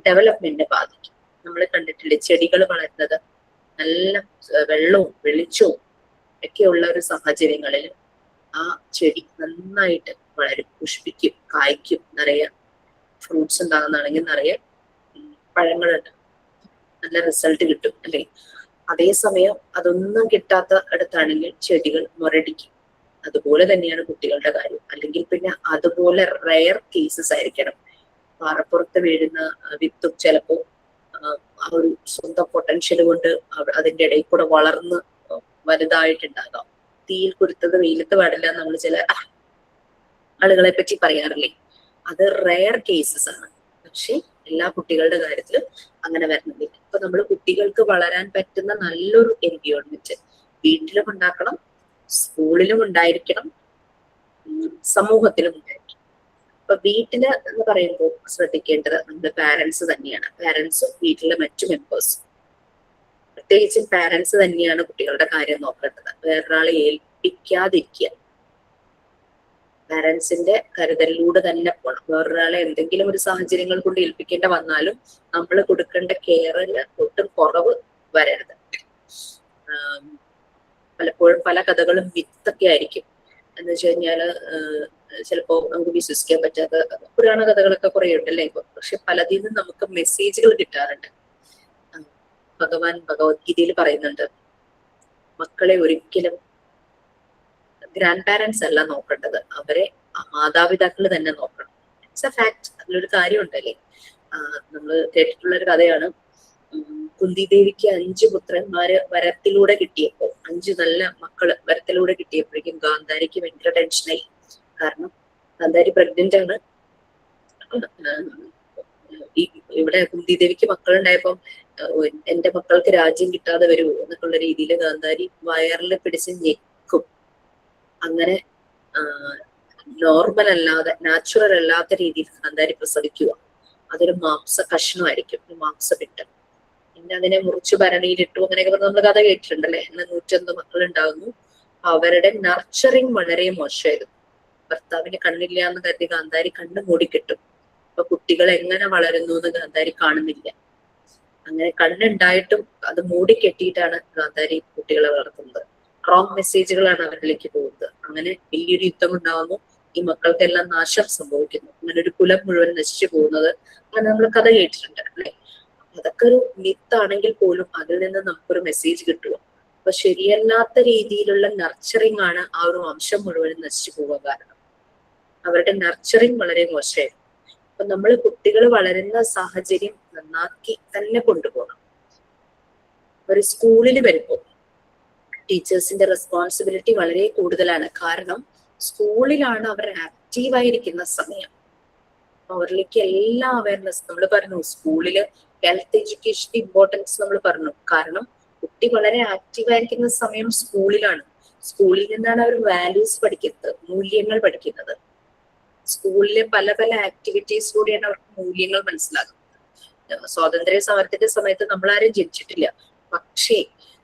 ഡെവലപ്മെന്റിനെ ബാധിക്കും. നമ്മൾ കണ്ടിട്ടില്ലേ, ചെടികൾ വളരുന്നത് നല്ല വെള്ളവും വെളിച്ചവും ഒക്കെയുള്ള ഒരു സാഹചര്യങ്ങളിൽ ആ ചെടി നന്നായിട്ട് വളരും, പുഷ്പിക്കും, കായ്ക്കും, നിറയെ ഫ്രൂട്ട്സ് ഉണ്ടാകുന്നതാണെങ്കിൽ നിറയെ പഴങ്ങളുണ്ട്, നല്ല റിസൾട്ട് കിട്ടും, അല്ലെ. അതേസമയം അതൊന്നും കിട്ടാത്ത അടുത്താണെങ്കിൽ ചെടികൾ മുരടിക്കും. അതുപോലെ തന്നെയാണ് കുട്ടികളുടെ കാര്യം. അല്ലെങ്കിൽ പിന്നെ അതുപോലെ റെയർ കേസസ് ആയിരിക്കണം. പാറപ്പുറത്ത് വീഴുന്ന വിത്തും ചിലപ്പോ ആ ഒരു സ്വന്തം പൊട്ടൻഷ്യൽ കൊണ്ട് അതിന്റെ ഇടയിൽ കൂടെ വളർന്ന് വലുതായിട്ടുണ്ടാകാം. തീയിൽ കുരുത്തത് വെയിലത്ത് പാടില്ല നമ്മൾ ചില ആളുകളെ പറ്റി പറയാറില്ലേ. അത് റെയർ കേസസ് ആണ്. പക്ഷെ എല്ലാ കുട്ടികളുടെ കാര്യത്തിലും അങ്ങനെ വരണമെന്നില്ല. അപ്പൊ നമ്മൾ കുട്ടികൾക്ക് വളരാൻ പറ്റുന്ന നല്ലൊരു എൻവിയോൺമെന്റ് വീട്ടിലും ഉണ്ടാക്കണം, സ്കൂളിലും ഉണ്ടായിരിക്കണം, സമൂഹത്തിലും ഉണ്ടായിരിക്കണം. അപ്പൊ വീട്ടില് എന്ന് പറയുമ്പോൾ ശ്രദ്ധിക്കേണ്ടത് നമ്മുടെ പാരന്റ്സ് തന്നെയാണ്. പാരന്റ്സും വീട്ടിലെ മറ്റു മെമ്പേഴ്സും, പ്രത്യേകിച്ചും പാരന്റ്സ് തന്നെയാണ് കുട്ടികളുടെ കാര്യം നോക്കേണ്ടത്. വേറൊരാളെ ഏൽപ്പിക്കാതിരിക്കുക. പാരന്റ്സിന്റെ കരുതലിലൂടെ തന്നെ പോകണം. വേറൊരാളെ എന്തെങ്കിലും ഒരു സാഹചര്യങ്ങൾ കൊണ്ട് ഏൽപ്പിക്കേണ്ട വന്നാലും നമ്മൾ കൊടുക്കേണ്ട കെയറിന് ഒട്ടും കുറവ് വരരുത്. പലപ്പോഴും പല കഥകളും മിത്തൊക്കെ ആയിരിക്കും. എന്ന് വെച്ച് കഴിഞ്ഞാല് ചിലപ്പോ നമുക്ക് വിശ്വസിക്കാൻ പറ്റാത്ത പുരാണ കഥകളൊക്കെ കുറെ ഉണ്ടല്ലേ. പക്ഷെ പലതിൽ നിന്നും നമുക്ക് മെസ്സേജുകൾ കിട്ടാറുണ്ട്. ഭഗവാൻ ഭഗവത്ഗീതയിൽ പറയുന്നുണ്ട്, മക്കളെ ഒരിക്കലും ഗ്രാൻഡ് പാരന്റ്സ് അല്ല നോക്കേണ്ടത്, അവരെ മാതാപിതാക്കൾ തന്നെ നോക്കണം. It's A fact. അതിലൊരു കാര്യം ഉണ്ടല്ലേ. നമ്മൾ കേട്ടിട്ടുള്ള ഒരു കഥയാണ്. കുന്തി ദേവിക്ക് 5 പുത്രന്മാര് വരത്തിലൂടെ കിട്ടിയപ്പോ, 5 നല്ല മക്കള് വരത്തിലൂടെ കിട്ടിയപ്പോഴേക്കും ഗാന്ധാരിക്ക് ഭയങ്കര ടെൻഷനായി. കാരണം ഗാന്ധാരി പ്രഗ്നന്റ് ആണ്. ഇവിടെ കുന്തി ദേവിക്ക് മക്കളുണ്ടായപ്പോ എന്റെ മക്കൾക്ക് രാജ്യം കിട്ടാതെ വരുമോ എന്നൊക്കെയുള്ള രീതിയിൽ ഗാന്ധാരി വയറിൽ പിടിച്ച് ഞെക്കും. അങ്ങനെ നോർമൽ അല്ലാതെ, നാച്ചുറൽ അല്ലാത്ത രീതിയിൽ ഗാന്ധാരി പ്രസവിക്കുക. അതൊരു മാംസ കഷ്ണമായിരിക്കും, മാംസപിട്ട്. പിന്നെ അതിനെ മുറിച്ച് ഭരണിയിലിട്ടു, അങ്ങനെയൊക്കെ പറഞ്ഞ് നമ്മൾ കഥ കേട്ടിട്ടുണ്ടല്ലേ. അങ്ങനെ 101 മക്കൾ ഉണ്ടാകുന്നു. അവരുടെ നർച്ചറിങ് വളരെ മോശമായിരുന്നു. ഭർത്താവിന് കണ്ണില്ല എന്ന് കരുതി ഗാന്ധാരി കണ്ണ് മൂടിക്കെട്ടും. അപ്പൊ കുട്ടികൾ എങ്ങനെ വളരുന്നു എന്ന് ഗാന്ധാരി കാണുന്നില്ല. അങ്ങനെ കണ്ണുണ്ടായിട്ടും അത് മൂടിക്കെട്ടിയിട്ടാണ് ഗാന്ധാരി കുട്ടികളെ വളർത്തുന്നത്. റോങ് മെസ്സേജുകളാണ് അവരിലേക്ക് പോകുന്നത്. അങ്ങനെ വലിയൊരു യുദ്ധം ഉണ്ടാകുന്നു. ഈ മക്കൾക്കെല്ലാം നാശം സംഭവിക്കുന്നു. അങ്ങനെ ഒരു കുലം മുഴുവൻ നശിച്ചു പോകുന്നത് അങ്ങനെ നമ്മൾ കഥ കേട്ടിട്ടുണ്ട്, അല്ലെ. അതൊക്കെ ഒരു മിത്താണെങ്കിൽ പോലും അതിൽ നിന്ന് നമുക്കൊരു മെസ്സേജ് കിട്ടുക. അപ്പൊ ശരിയല്ലാത്ത രീതിയിലുള്ള നർച്ചറിങ് ആണ് ആ ഒരു വംശം മുഴുവനും നശിച്ചു പോകാൻ കാരണം. അവരുടെ നർച്ചറിങ് വളരെ മോശമായിരുന്നു. അപ്പൊ നമ്മൾ കുട്ടികൾ വളരുന്ന സാഹചര്യം നന്നാക്കി തന്നെ കൊണ്ടുപോകണം. ഒരു സ്കൂളിൽ വരുമ്പോൾ ടീച്ചേഴ്സിന്റെ റെസ്പോൺസിബിലിറ്റി വളരെ കൂടുതലാണ്. കാരണം സ്കൂളിലാണ് അവർ ആക്റ്റീവായിരിക്കുന്ന സമയം. അവരിലേക്ക് എല്ലാ അവയർനെസ് നമ്മൾ പറഞ്ഞു. സ്കൂളില് ഹെൽത്ത് എഡ്യൂക്കേഷൻ ഇമ്പോർട്ടൻസ് നമ്മൾ പറഞ്ഞു. കാരണം കുട്ടി വളരെ ആക്റ്റീവ് ആയിരിക്കുന്ന സമയം സ്കൂളിലാണ്. സ്കൂളിൽ നിന്നാണ് അവർ വാല്യൂസ് പഠിക്കുന്നത്, മൂല്യങ്ങൾ പഠിക്കുന്നത്. സ്കൂളിലെ പല പല ആക്ടിവിറ്റീസിലൂടെയാണ് അവർക്ക് മൂല്യങ്ങൾ മനസ്സിലാകുന്നത്. സ്വാതന്ത്ര്യ സമരത്തിന്റെ സമയത്ത് നമ്മളാരും ജനിച്ചിട്ടില്ല, പക്ഷേ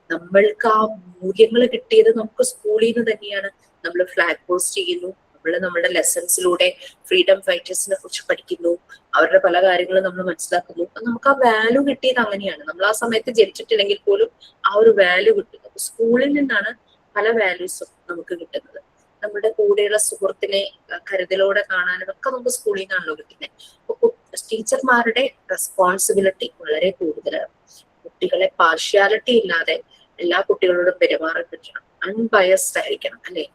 നമ്മൾക്ക് ആ മൂല്യങ്ങൾ കിട്ടിയത് നമുക്ക് സ്കൂളിൽ നിന്ന് തന്നെയാണ്. നമ്മൾ ഫ്ലാഗ് പോസ്റ്റ് ചെയ്യുന്നു, നമ്മൾ നമ്മുടെ ലെസൺസിലൂടെ ഫ്രീഡം ഫൈറ്റേഴ്സിനെ കുറിച്ച് പഠിക്കുന്നു, അവരുടെ പല കാര്യങ്ങളും നമ്മൾ മനസ്സിലാക്കുന്നു. നമുക്ക് ആ വാല്യൂ കിട്ടിയത് അങ്ങനെയാണ്. നമ്മൾ ആ സമയത്ത് ജനിച്ചിട്ടില്ലെങ്കിൽ പോലും ആ ഒരു വാല്യൂ കിട്ടുന്നത് സ്കൂളിൽ നിന്നാണ്. പല വാല്യൂസും നമുക്ക് കിട്ടുന്നത് നമ്മുടെ കൂടെയുള്ള സുഹൃത്തിനെ കരുതലോടെ കാണാനും ഒക്കെ നമുക്ക് സ്കൂളിൽ നിന്നാണല്ലോ കിട്ടുന്നത്. അപ്പൊ ടീച്ചർമാരുടെ റെസ്പോൺസിബിലിറ്റി വളരെ കൂടുതലാണ്. കുട്ടികളെ പാർഷ്യാലിറ്റി ഇല്ലാതെ എല്ലാ കുട്ടികളോടും പെരുമാറാൻ പറ്റണം. അൺബയസ്ഡ് ആയിരിക്കണം, അല്ലെ?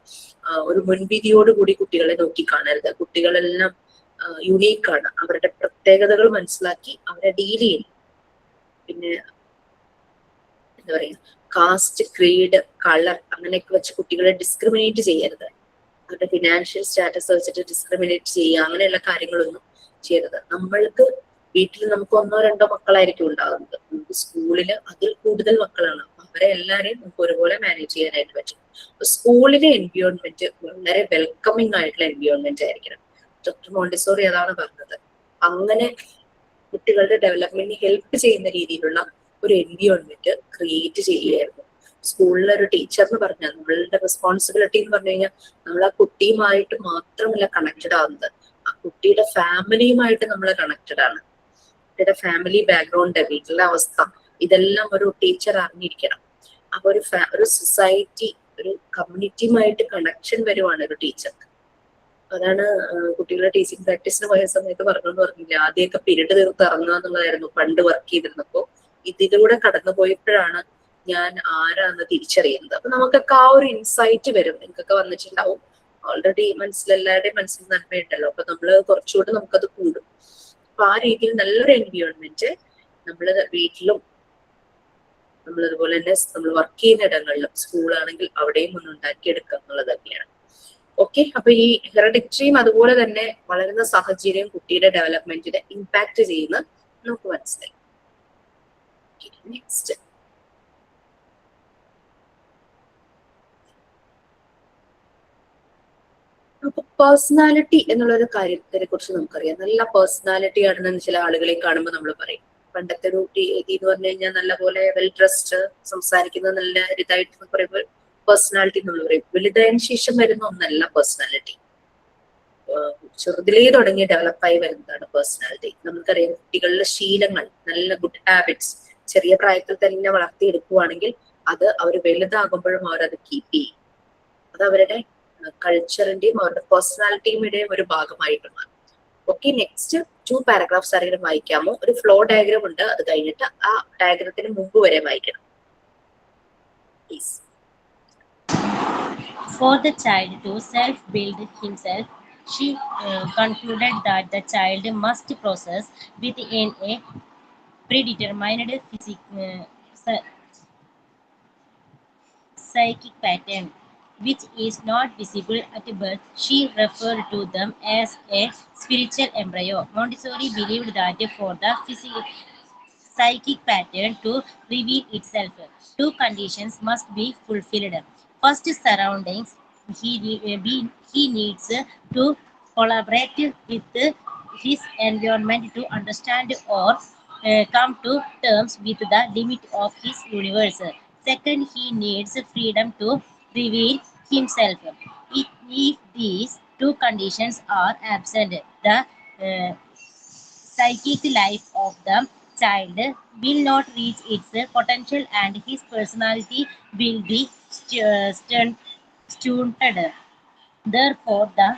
ഒരു മുൻവിധിയോടുകൂടി കുട്ടികളെ നോക്കി കാണരുത്. കുട്ടികളെല്ലാം യുണീക്കാണ്. അവരുടെ പ്രത്യേകതകൾ മനസ്സിലാക്കി അവരെ ഡീൽ ചെയ്യണം. പിന്നെ എന്താ പറയാ, കാസ്റ്റ്, ക്രീഡ്, കളർ അങ്ങനെയൊക്കെ വെച്ച് കുട്ടികളെ ഡിസ്ക്രിമിനേറ്റ് ചെയ്യരുത്. അവരുടെ ഫിനാൻഷ്യൽ സ്റ്റാറ്റസ് വെച്ചിട്ട് ഡിസ്ക്രിമിനേറ്റ് ചെയ്യുക, അങ്ങനെയുള്ള കാര്യങ്ങളൊന്നും ചെയ്യരുത്. നമ്മൾക്ക് വീട്ടിൽ നമുക്ക് 1-2 മക്കളായിരിക്കും ഉണ്ടാകുന്നത്. നമുക്ക് സ്കൂളിൽ അതിൽ കൂടുതൽ മക്കളാണ്. അപ്പൊ അവരെ എല്ലാരെയും നമുക്ക് ഒരുപോലെ മാനേജ് ചെയ്യാനായിട്ട് പറ്റും. അപ്പൊ സ്കൂളിലെ എൻവയോൺമെന്റ് വളരെ വെൽക്കമിങ് ആയിട്ടുള്ള എൻവയോൺമെന്റ് ആയിരിക്കണം. ഡോക്ടർ മോണ്ടിസോറി അതാണ് പറഞ്ഞത്. അങ്ങനെ കുട്ടികളുടെ ഡെവലപ്മെന്റിന് ഹെൽപ്പ് ചെയ്യുന്ന രീതിയിലുള്ള ഒരു എൻവയോൺമെന്റ് ക്രിയേറ്റ് ചെയ്യുകയായിരുന്നു. സ്കൂളിലെ ഒരു ടീച്ചർ എന്ന് പറഞ്ഞാൽ നമ്മളുടെ റെസ്പോൺസിബിലിറ്റി എന്ന് പറഞ്ഞു കഴിഞ്ഞാൽ നമ്മൾ ആ കുട്ടിയുമായിട്ട് മാത്രമല്ല കണക്റ്റഡ് ആവുന്നത്, ആ കുട്ടിയുടെ ഫാമിലിയുമായിട്ട് നമ്മൾ കണക്റ്റഡ് ആണ്. കുട്ടിയുടെ ഫാമിലി ബാക്ക്ഗ്രൗണ്ട്, വീട്ടിലെ അവസ്ഥ, ഇതെല്ലാം ഒരു ടീച്ചർ അറിഞ്ഞിരിക്കണം. അപ്പൊ ഒരു സൊസൈറ്റി, ഒരു കമ്മ്യൂണിറ്റിയുമായിട്ട് കണക്ഷൻ വരുവാണ് ഒരു ടീച്ചർക്ക്. അതാണ് കുട്ടികളുടെ ടീച്ചിങ് പ്രാക്ടീസിന് പോയ സമയത്ത് പറഞ്ഞെന്ന് പറഞ്ഞില്ല, ആദ്യമൊക്കെ പീരീഡ് തീർത്ത് ഇറങ്ങുക എന്നുള്ളതായിരുന്നു പണ്ട് വർക്ക് ചെയ്തിരുന്നപ്പോ. ഇതിലൂടെ കടന്നു പോയപ്പോഴാണ് ഞാൻ ആരാന്ന് തിരിച്ചറിയുന്നത്. അപ്പൊ നമുക്കൊക്കെ ആ ഒരു ഇൻസൈറ്റ് വരും. നിങ്ങൾക്കൊക്കെ വന്നിട്ടുണ്ടാവും. ഓൾറെഡി എല്ലാവരുടെയും മനസ്സിൽ നന്മയുണ്ടല്ലോ. അപ്പൊ നമ്മള് കുറച്ചുകൂടെ നമുക്കത് കൂടും. അപ്പൊ ആ രീതിയിൽ നല്ലൊരു എൻവയോൺമെന്റ് നമ്മള് വീട്ടിലും നമ്മളതുപോലെ തന്നെ നമ്മൾ വർക്ക് ചെയ്യുന്ന ഇടങ്ങളിലും, സ്കൂളാണെങ്കിൽ അവിടെയും ഒന്ന് ഉണ്ടാക്കിയെടുക്കുക എന്നുള്ളത് തന്നെയാണ്. ഓക്കെ, അപ്പൊ ഈ ഹെറിഡിറ്ററിയും അതുപോലെ തന്നെ വളരുന്ന സാഹചര്യം കുട്ടിയുടെ ഡെവലപ്മെന്റിനെ ഇമ്പാക്ട് ചെയ്യുന്ന നമുക്ക് മനസ്സിലായി. നെക്സ്റ്റ്, അപ്പൊ പേഴ്സണാലിറ്റി എന്നുള്ളൊരു കാര്യത്തിനെ കുറിച്ച് നമുക്കറിയാം. നല്ല പേഴ്സണാലിറ്റി ആണെന്ന് ചില ആളുകളെ കാണുമ്പോൾ നമ്മൾ പറയും. പണ്ടത്തെ ഒരു രീതി എന്ന് പറഞ്ഞു കഴിഞ്ഞാൽ നല്ലപോലെ വെൽ ഡ്രസ്ഡ്, സംസാരിക്കുന്നത് നല്ല ഇതായിട്ട് പറയുമ്പോൾ പേഴ്സണാലിറ്റി നമ്മൾ പറയും. വലുതായതിനു ശേഷം വരുന്ന ഒന്നല്ല പേഴ്സണാലിറ്റി. ചെറുതിലേ തുടങ്ങി ഡെവലപ്പായി വരുന്നതാണ് പേഴ്സണാലിറ്റി. നമുക്കറിയാം കുട്ടികളിലെ ശീലങ്ങൾ, നല്ല ഗുഡ് ഹാബിറ്റ്സ് ചെറിയ പ്രായത്തിൽ തന്നെ വളർത്തിയെടുക്കുകയാണെങ്കിൽ അത് അവർ വലുതാകുമ്പോഴും അവരത് കീപ്പ് ചെയ്യും. അത് അവരുടെ കൾച്ചറിന്റെയും അവരുടെ പേഴ്സണാലിറ്റിയുടെയും ഒരു ഭാഗമായിട്ട് മാറും. ഓക്കെ, നെക്സ്റ്റ് 2 പാരഗ്രാഫ്സ് ആരെങ്കിലും വായിക്കാമോ? ഒരു ഫ്ലോ ഡയഗ്രാം ഉണ്ട്, അത് കഴിഞ്ഞിട്ട് ആ ഡയഗ്രത്തിന് മുമ്പ് വരെ വായിക്കണം please. For the child to self-build himself, she concluded that the child must process within a predetermined psychic pattern, which is not visible at birth. She referred to them as a spiritual embryo. Montessori believed that for the psychic pattern to reveal itself, 2 conditions must be fulfilled. First, surroundings. He needs to collaborate with his environment to understand or come to terms with the limit of his universe. Second, he needs freedom to reveal himself. If these 2 conditions are absent, the psychic life of the child will not reach its potential and his personality will be stunted. Therefore, the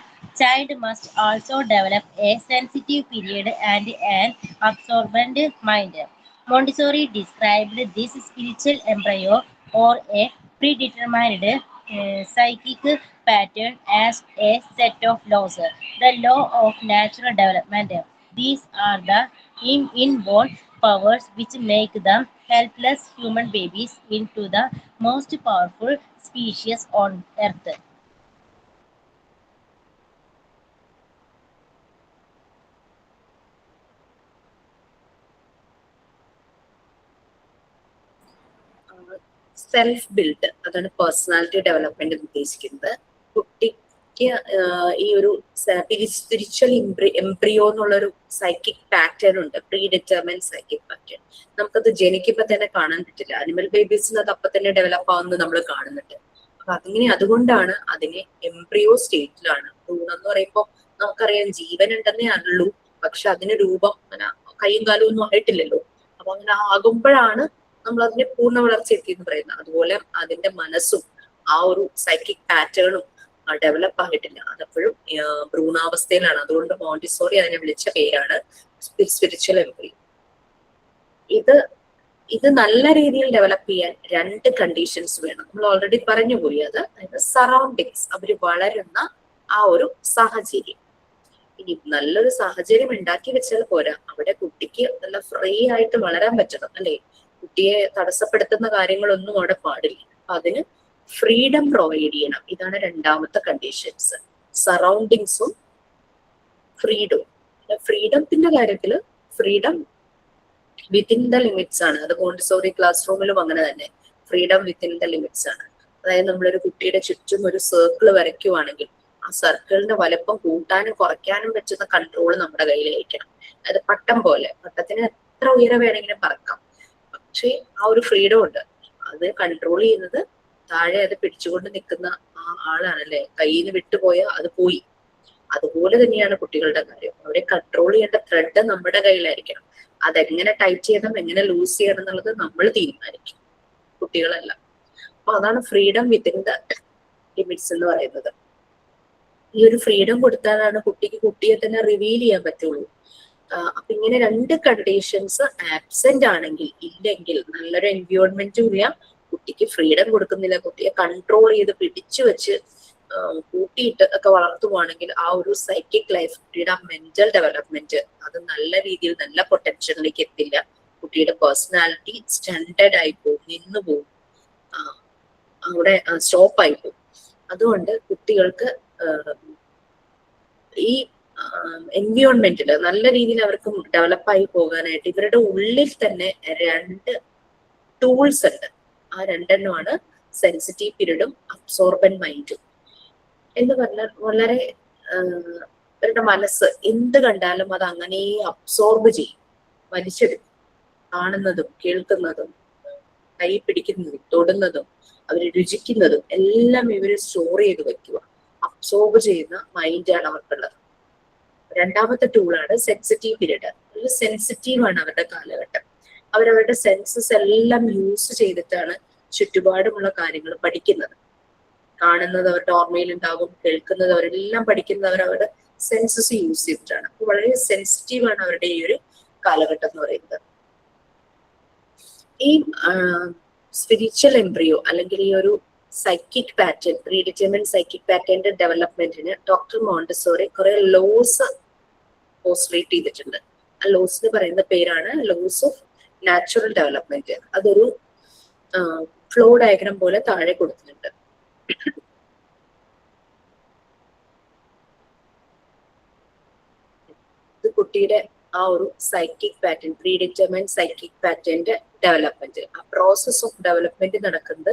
child must also develop a sensitive period and an absorbent mind. Montessori described this spiritual embryo or a predetermined psychic pattern as a set of laws, the law of natural development. These are the inborn powers which make the helpless human babies into the most powerful species on earth. Self build, അതാണ് personality development ഉദ്ദേശിക്കുന്നത്. കുട്ടിക്ക് ഈ ഒരു spiritual embryo എന്നുള്ളൊരു psychic pattern ഉണ്ട്, pre determined psychic pattern. നമുക്കത് ജനിക്കുമ്പോ തന്നെ കാണാൻ പറ്റില്ല. അനിമൽ ബേബീസിന് അത് അപ്പൊ തന്നെ ഡെവലപ്പ് ആവുന്നത് നമ്മൾ കാണുന്നുണ്ട്. അപ്പൊ അതുകൊണ്ടാണ് അതിനെ എംബ്രിയോ സ്റ്റേറ്റിലാണ്. ഭ്രൂണം എന്ന് പറയുമ്പോൾ നമുക്കറിയാം ജീവൻ ഉണ്ടെന്നേ ഉള്ളൂ, പക്ഷെ അതിന് രൂപം അങ്ങനെ കൈയും കാലും ഒന്നും ആയിട്ടില്ലല്ലോ. അപ്പൊ അങ്ങനെ ആകുമ്പോഴാണ് നമ്മൾ അതിനെ പൂർണ്ണ വളർച്ച എത്തിയെന്ന് പറയുന്നത്. അതുപോലെ അതിന്റെ മനസ്സും ആ ഒരു സൈക്കിക് പാറ്റേണും ഡെവലപ്പ് ആയിട്ടില്ല, അതെപ്പോഴും ഭ്രൂണാവസ്ഥയിലാണ്. അതുകൊണ്ട് മോണ്ടിസോറി അതിനെ വിളിച്ച പേരാണ് സ്പിരിച്വൽ എംബ്രിയോ. ഇത് നല്ല രീതിയിൽ ഡെവലപ്പ് ചെയ്യാൻ 2 കണ്ടീഷൻസ് വേണം. നമ്മൾ ഓൾറെഡി പറഞ്ഞു പോയി അത്, അതായത് സറൗണ്ടിങ്സ്, അവർ വളരുന്ന ആ ഒരു സാഹചര്യം. ഇനി നല്ലൊരു സാഹചര്യം ഉണ്ടാക്കി വെച്ചാൽ പോരാ, അവിടെ കുട്ടിക്ക് നല്ല ഫ്രീ ആയിട്ട് വളരാൻ പറ്റണം, അല്ലെ? കുട്ടിയെ തടസ്സപ്പെടുത്തുന്ന കാര്യങ്ങളൊന്നും അവിടെ പാടില്ല. അപ്പൊ അതിന് ഫ്രീഡം പ്രൊവൈഡ് ചെയ്യണം. ഇതാണ് 2ാമത്തെ കണ്ടീഷൻസ്, സറൗണ്ടിങ്സും ഫ്രീഡവും. ഫ്രീഡത്തിന്റെ കാര്യത്തില് ഫ്രീഡം വിത്തിൻ ദ ലിമിറ്റ്സ് ആണ്. അത് മോണ്ടിസോറി ക്ലാസ് റൂമിലും അങ്ങനെ തന്നെ ഫ്രീഡം വിത്തിൻ ദ ലിമിറ്റ്സ് ആണ്. അതായത് നമ്മളൊരു കുട്ടിയുടെ ചുറ്റും ഒരു സർക്കിൾ വരയ്ക്കുവാണെങ്കിൽ ആ സർക്കിളിന്റെ വലുപ്പം കൂട്ടാനും കുറയ്ക്കാനും പറ്റുന്ന കൺട്രോൾ നമ്മുടെ കയ്യിലായിരിക്കണം. അതായത് പട്ടം പോലെ, പട്ടത്തിന് എത്ര ഉയരം വേണമെങ്കിലും പറക്കാം, പക്ഷെ ആ ഒരു ഫ്രീഡം ഉണ്ട്. അത് കൺട്രോൾ ചെയ്യുന്നത് താഴെ അത് പിടിച്ചുകൊണ്ട് നിൽക്കുന്ന ആ ആളാണല്ലേ. കയ്യിൽ നിന്ന് വിട്ടുപോയാൽ അത് പോയി. അതുപോലെ തന്നെയാണ് കുട്ടികളുടെ കാര്യം. അവരെ കൺട്രോൾ ചെയ്യേണ്ട ത്രെഡ് നമ്മുടെ കയ്യിലായിരിക്കണം. അതെങ്ങനെ ടൈറ്റ് ചെയ്യണം, എങ്ങനെ ലൂസ് ചെയ്യണം എന്നുള്ളത് നമ്മൾ തീരുമാനിക്കും, കുട്ടികളല്ല. അപ്പൊ അതാണ് ഫ്രീഡം വിത്തിൻ ദ ലിമിറ്റ്സ് എന്ന് പറയുന്നത്. ഈ ഒരു ഫ്രീഡം കൊടുത്താലാണ് കുട്ടിക്ക് കുട്ടിയെ തന്നെ റിവീൽ ചെയ്യാൻ പറ്റുള്ളൂ. അപ്പൊ ഇങ്ങനെ 2 കണ്ടീഷൻസ് ആബ്സെന്റ് ആണെങ്കിൽ, ഇല്ലെങ്കിൽ നല്ലൊരു എൻവയോൺമെന്റും ഇല്ല, കുട്ടിക്ക് ഫ്രീഡം കൊടുക്കുന്നില്ല, കുട്ടിയെ കൺട്രോൾ ചെയ്ത് പിടിച്ചു വെച്ച് കൂട്ടിയിട്ട് ഒക്കെ വളർത്തുവാണെങ്കിൽ ആ ഒരു സൈക്കിക് ലൈഫ്, കുട്ടിയുടെ മെന്റൽ ഡെവലപ്മെന്റ് അത് നല്ല രീതിയിൽ നല്ല പൊട്ടൻഷ്യലിലേക്ക് എത്തില്ല. കുട്ടിയുടെ പേഴ്സണാലിറ്റി സ്റ്റണ്ടഡ് ആയി പോകും, നിന്നു പോകും, അവിടെ സ്റ്റോപ്പ് ആയി പോകും. അതുകൊണ്ട് കുട്ടികൾക്ക് ഈ എൻവയോൺമെന്റിൽ നല്ല രീതിയിൽ അവർക്ക് ഡെവലപ്പായി പോകാനായിട്ട് ഇവരുടെ ഉള്ളിൽ തന്നെ 2 ടൂൾസ് ഉണ്ട്. ആ 2 സെൻസിറ്റീവ് പീരീഡും അബ്സോർബൻ മൈൻഡും. എന്ന് പറഞ്ഞാൽ വളരെ ഇവരുടെ മനസ്സ് എന്ത് കണ്ടാലും അത് അങ്ങനെ അബ്സോർബ് ചെയ്യും, വലിച്ചെടുക്കും. കാണുന്നതും കേൾക്കുന്നതും കൈ പിടിക്കുന്നതും തൊടുന്നതും അവർ രുചിക്കുന്നതും എല്ലാം ഇവര് സ്റ്റോർ ചെയ്ത് വെക്കുക. അബ്സോർബ് ചെയ്യുന്ന മൈൻഡാണ് അവർക്കുള്ളത്. 2ാമത്തെ ടൂളാണ് സെൻസിറ്റീവ് പീരീഡ്. സെൻസിറ്റീവ് ആണ് അവരുടെ കാലഘട്ടം. അവരവരുടെ സെൻസസ് എല്ലാം യൂസ് ചെയ്തിട്ടാണ് ചുറ്റുപാടുമുള്ള കാര്യങ്ങൾ പഠിക്കുന്നത്. കാണുന്നത് അവരുടെ ഓർമ്മയിൽ ഉണ്ടാകും, കേൾക്കുന്നത് അവരെല്ലാം പഠിക്കുന്നത് അവരവരുടെ സെൻസസ് യൂസ് ചെയ്തിട്ടാണ്. അപ്പൊ വളരെ സെൻസിറ്റീവ് ആണ് അവരുടെ ഈ ഒരു കാലഘട്ടം എന്ന് പറയുന്നത്. ഈ സ്പിരിച്വൽ എംബ്രിയോ അല്ലെങ്കിൽ ഈ ഒരു സൈക്കിക് പാറ്റേൺ, പ്രീഡിറ്റർമിൻഡ് സൈക്കിക് പാറ്റേണിന്റെ ഡെവലപ്മെന്റിന് ഡോക്ടർ മോണ്ടിസോറി കുറെ ലോസ് പോസ്റ്റുലേറ്റ് ചെയ്തിട്ടുണ്ട്. ആ ലോസിന് പറയുന്ന പേരാണ് ലോസ് ഓഫ് നാച്ചുറൽ ഡെവലപ്മെന്റ്. അതൊരു ഫ്ലോ ഡയഗ്രാം പോലെ താഴെ കൊടുത്തിട്ടുണ്ട്. ഇത് കുട്ടിയുടെ ആ ഒരു സൈക്കിക് പാറ്റേൺ, പ്രീഡിറ്റർമിൻഡ് സൈക്കിക് പാറ്റേണിന്റെ ഡെവലപ്മെന്റ്. ആ പ്രോസസ് ഓഫ് ഡെവലപ്മെന്റ് നടക്കുന്നത്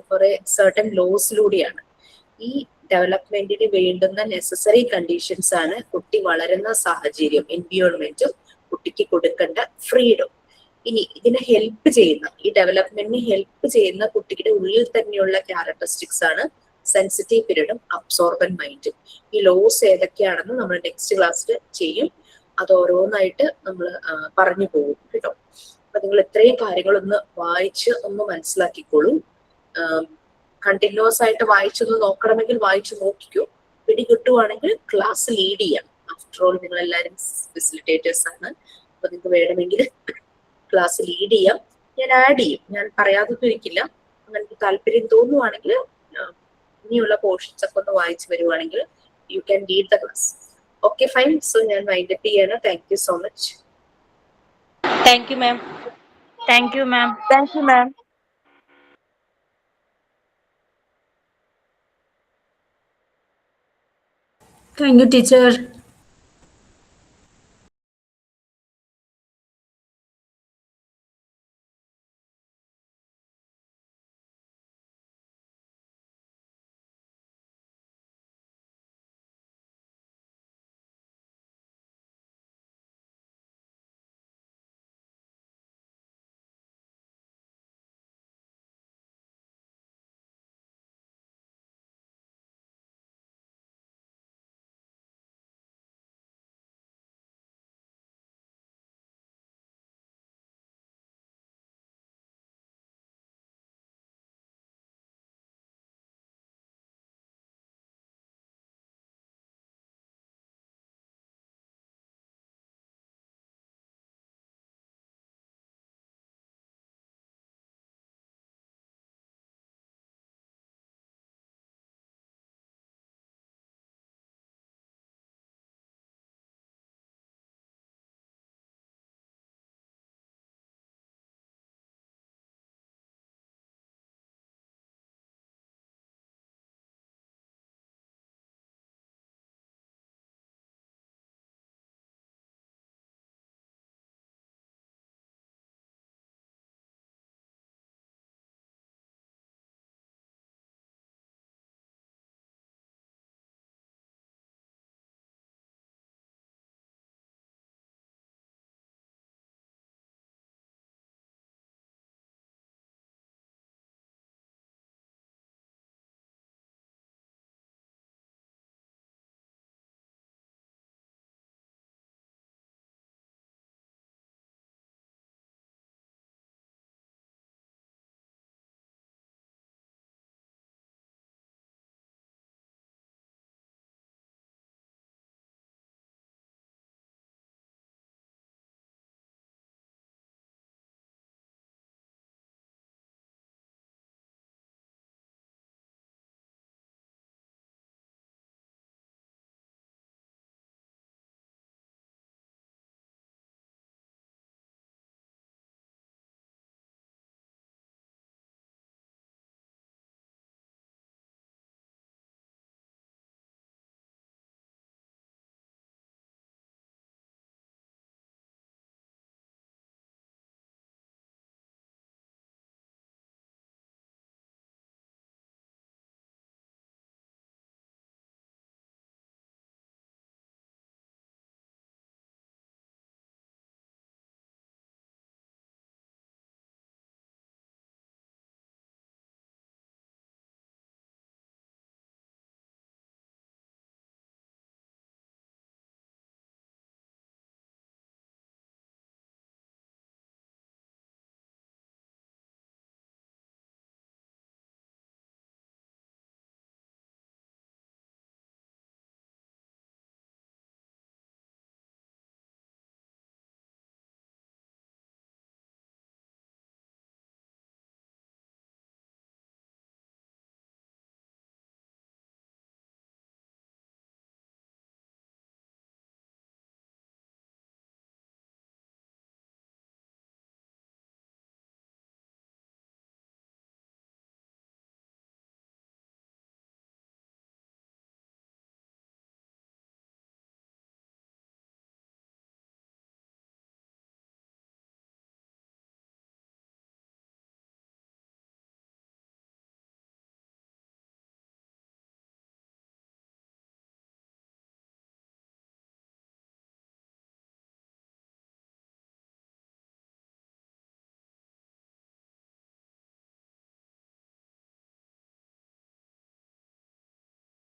കുറെ സർട്ടൻ ലോസിലൂടെയാണ്. ഈ ഡെവലപ്മെന്റിന് വേണ്ടുന്ന നെസസറി കണ്ടീഷൻസ് ആണ് കുട്ടി വളരുന്ന സാഹചര്യം, എൻവയോൺമെന്റും കുട്ടിക്ക് കൊടുക്കേണ്ട ഫ്രീഡം. ഇനി ഇതിനെ ഹെൽപ്പ് ചെയ്യുന്ന, ഈ ഡെവലപ്മെന്റിന് ഹെൽപ്പ് ചെയ്യുന്ന കുട്ടിയുടെ ഉള്ളിൽ തന്നെയുള്ള ക്യാരക്ടറിസ്റ്റിക്സ് ആണ് സെൻസിറ്റീവ് പീരീഡും അബ്സോർബൻ മൈൻഡും. ഈ ലോസ് ഏതൊക്കെയാണെന്ന് നമ്മൾ നെക്സ്റ്റ് ക്ലാസ്സിൽ ചെയ്യും. അത് ഓരോന്നായിട്ട് നമ്മൾ പറഞ്ഞു പോകും കേട്ടോ. അപ്പൊ നിങ്ങൾ ഇത്രയും കാര്യങ്ങളൊന്ന് വായിച്ച് ഒന്ന് മനസ്സിലാക്കിക്കോളൂ. കണ്ടിന്യൂസ് ആയിട്ട് വായിച്ചൊന്ന് നോക്കണമെങ്കിൽ വായിച്ചു നോക്കിക്കോ. പിടികിട്ടുവാണെങ്കിൽ ക്ലാസ് ലീഡ് ചെയ്യാം. ആഫ്റ്റർ ഓൾ നിങ്ങൾ എല്ലാവരും ഫെസിലിറ്റേറ്റേഴ്സ് ആണ്. അപ്പൊ നിങ്ങൾക്ക് വേണമെങ്കിൽ ക്ലാസ് ലീഡ് ചെയ്യാം, ഞാൻ ആഡ് ചെയ്യും, ഞാൻ പറയാതൊന്നും ഇരിക്കില്ല. അങ്ങനെ താല്പര്യം തോന്നുവാണെങ്കിൽ ഇനിയുള്ള പോർഷൻസ് ഒക്കെ ഒന്ന് വായിച്ചു വരുവാണെങ്കിൽ you can lead the class. Okay fine. So ഞാൻ വൈൻഡപ്പ് ചെയ്യാണ്. Thank you so much. Thank you, ma'am. Thank you, ma'am. Thank you, ma'am. Thank you, teacher.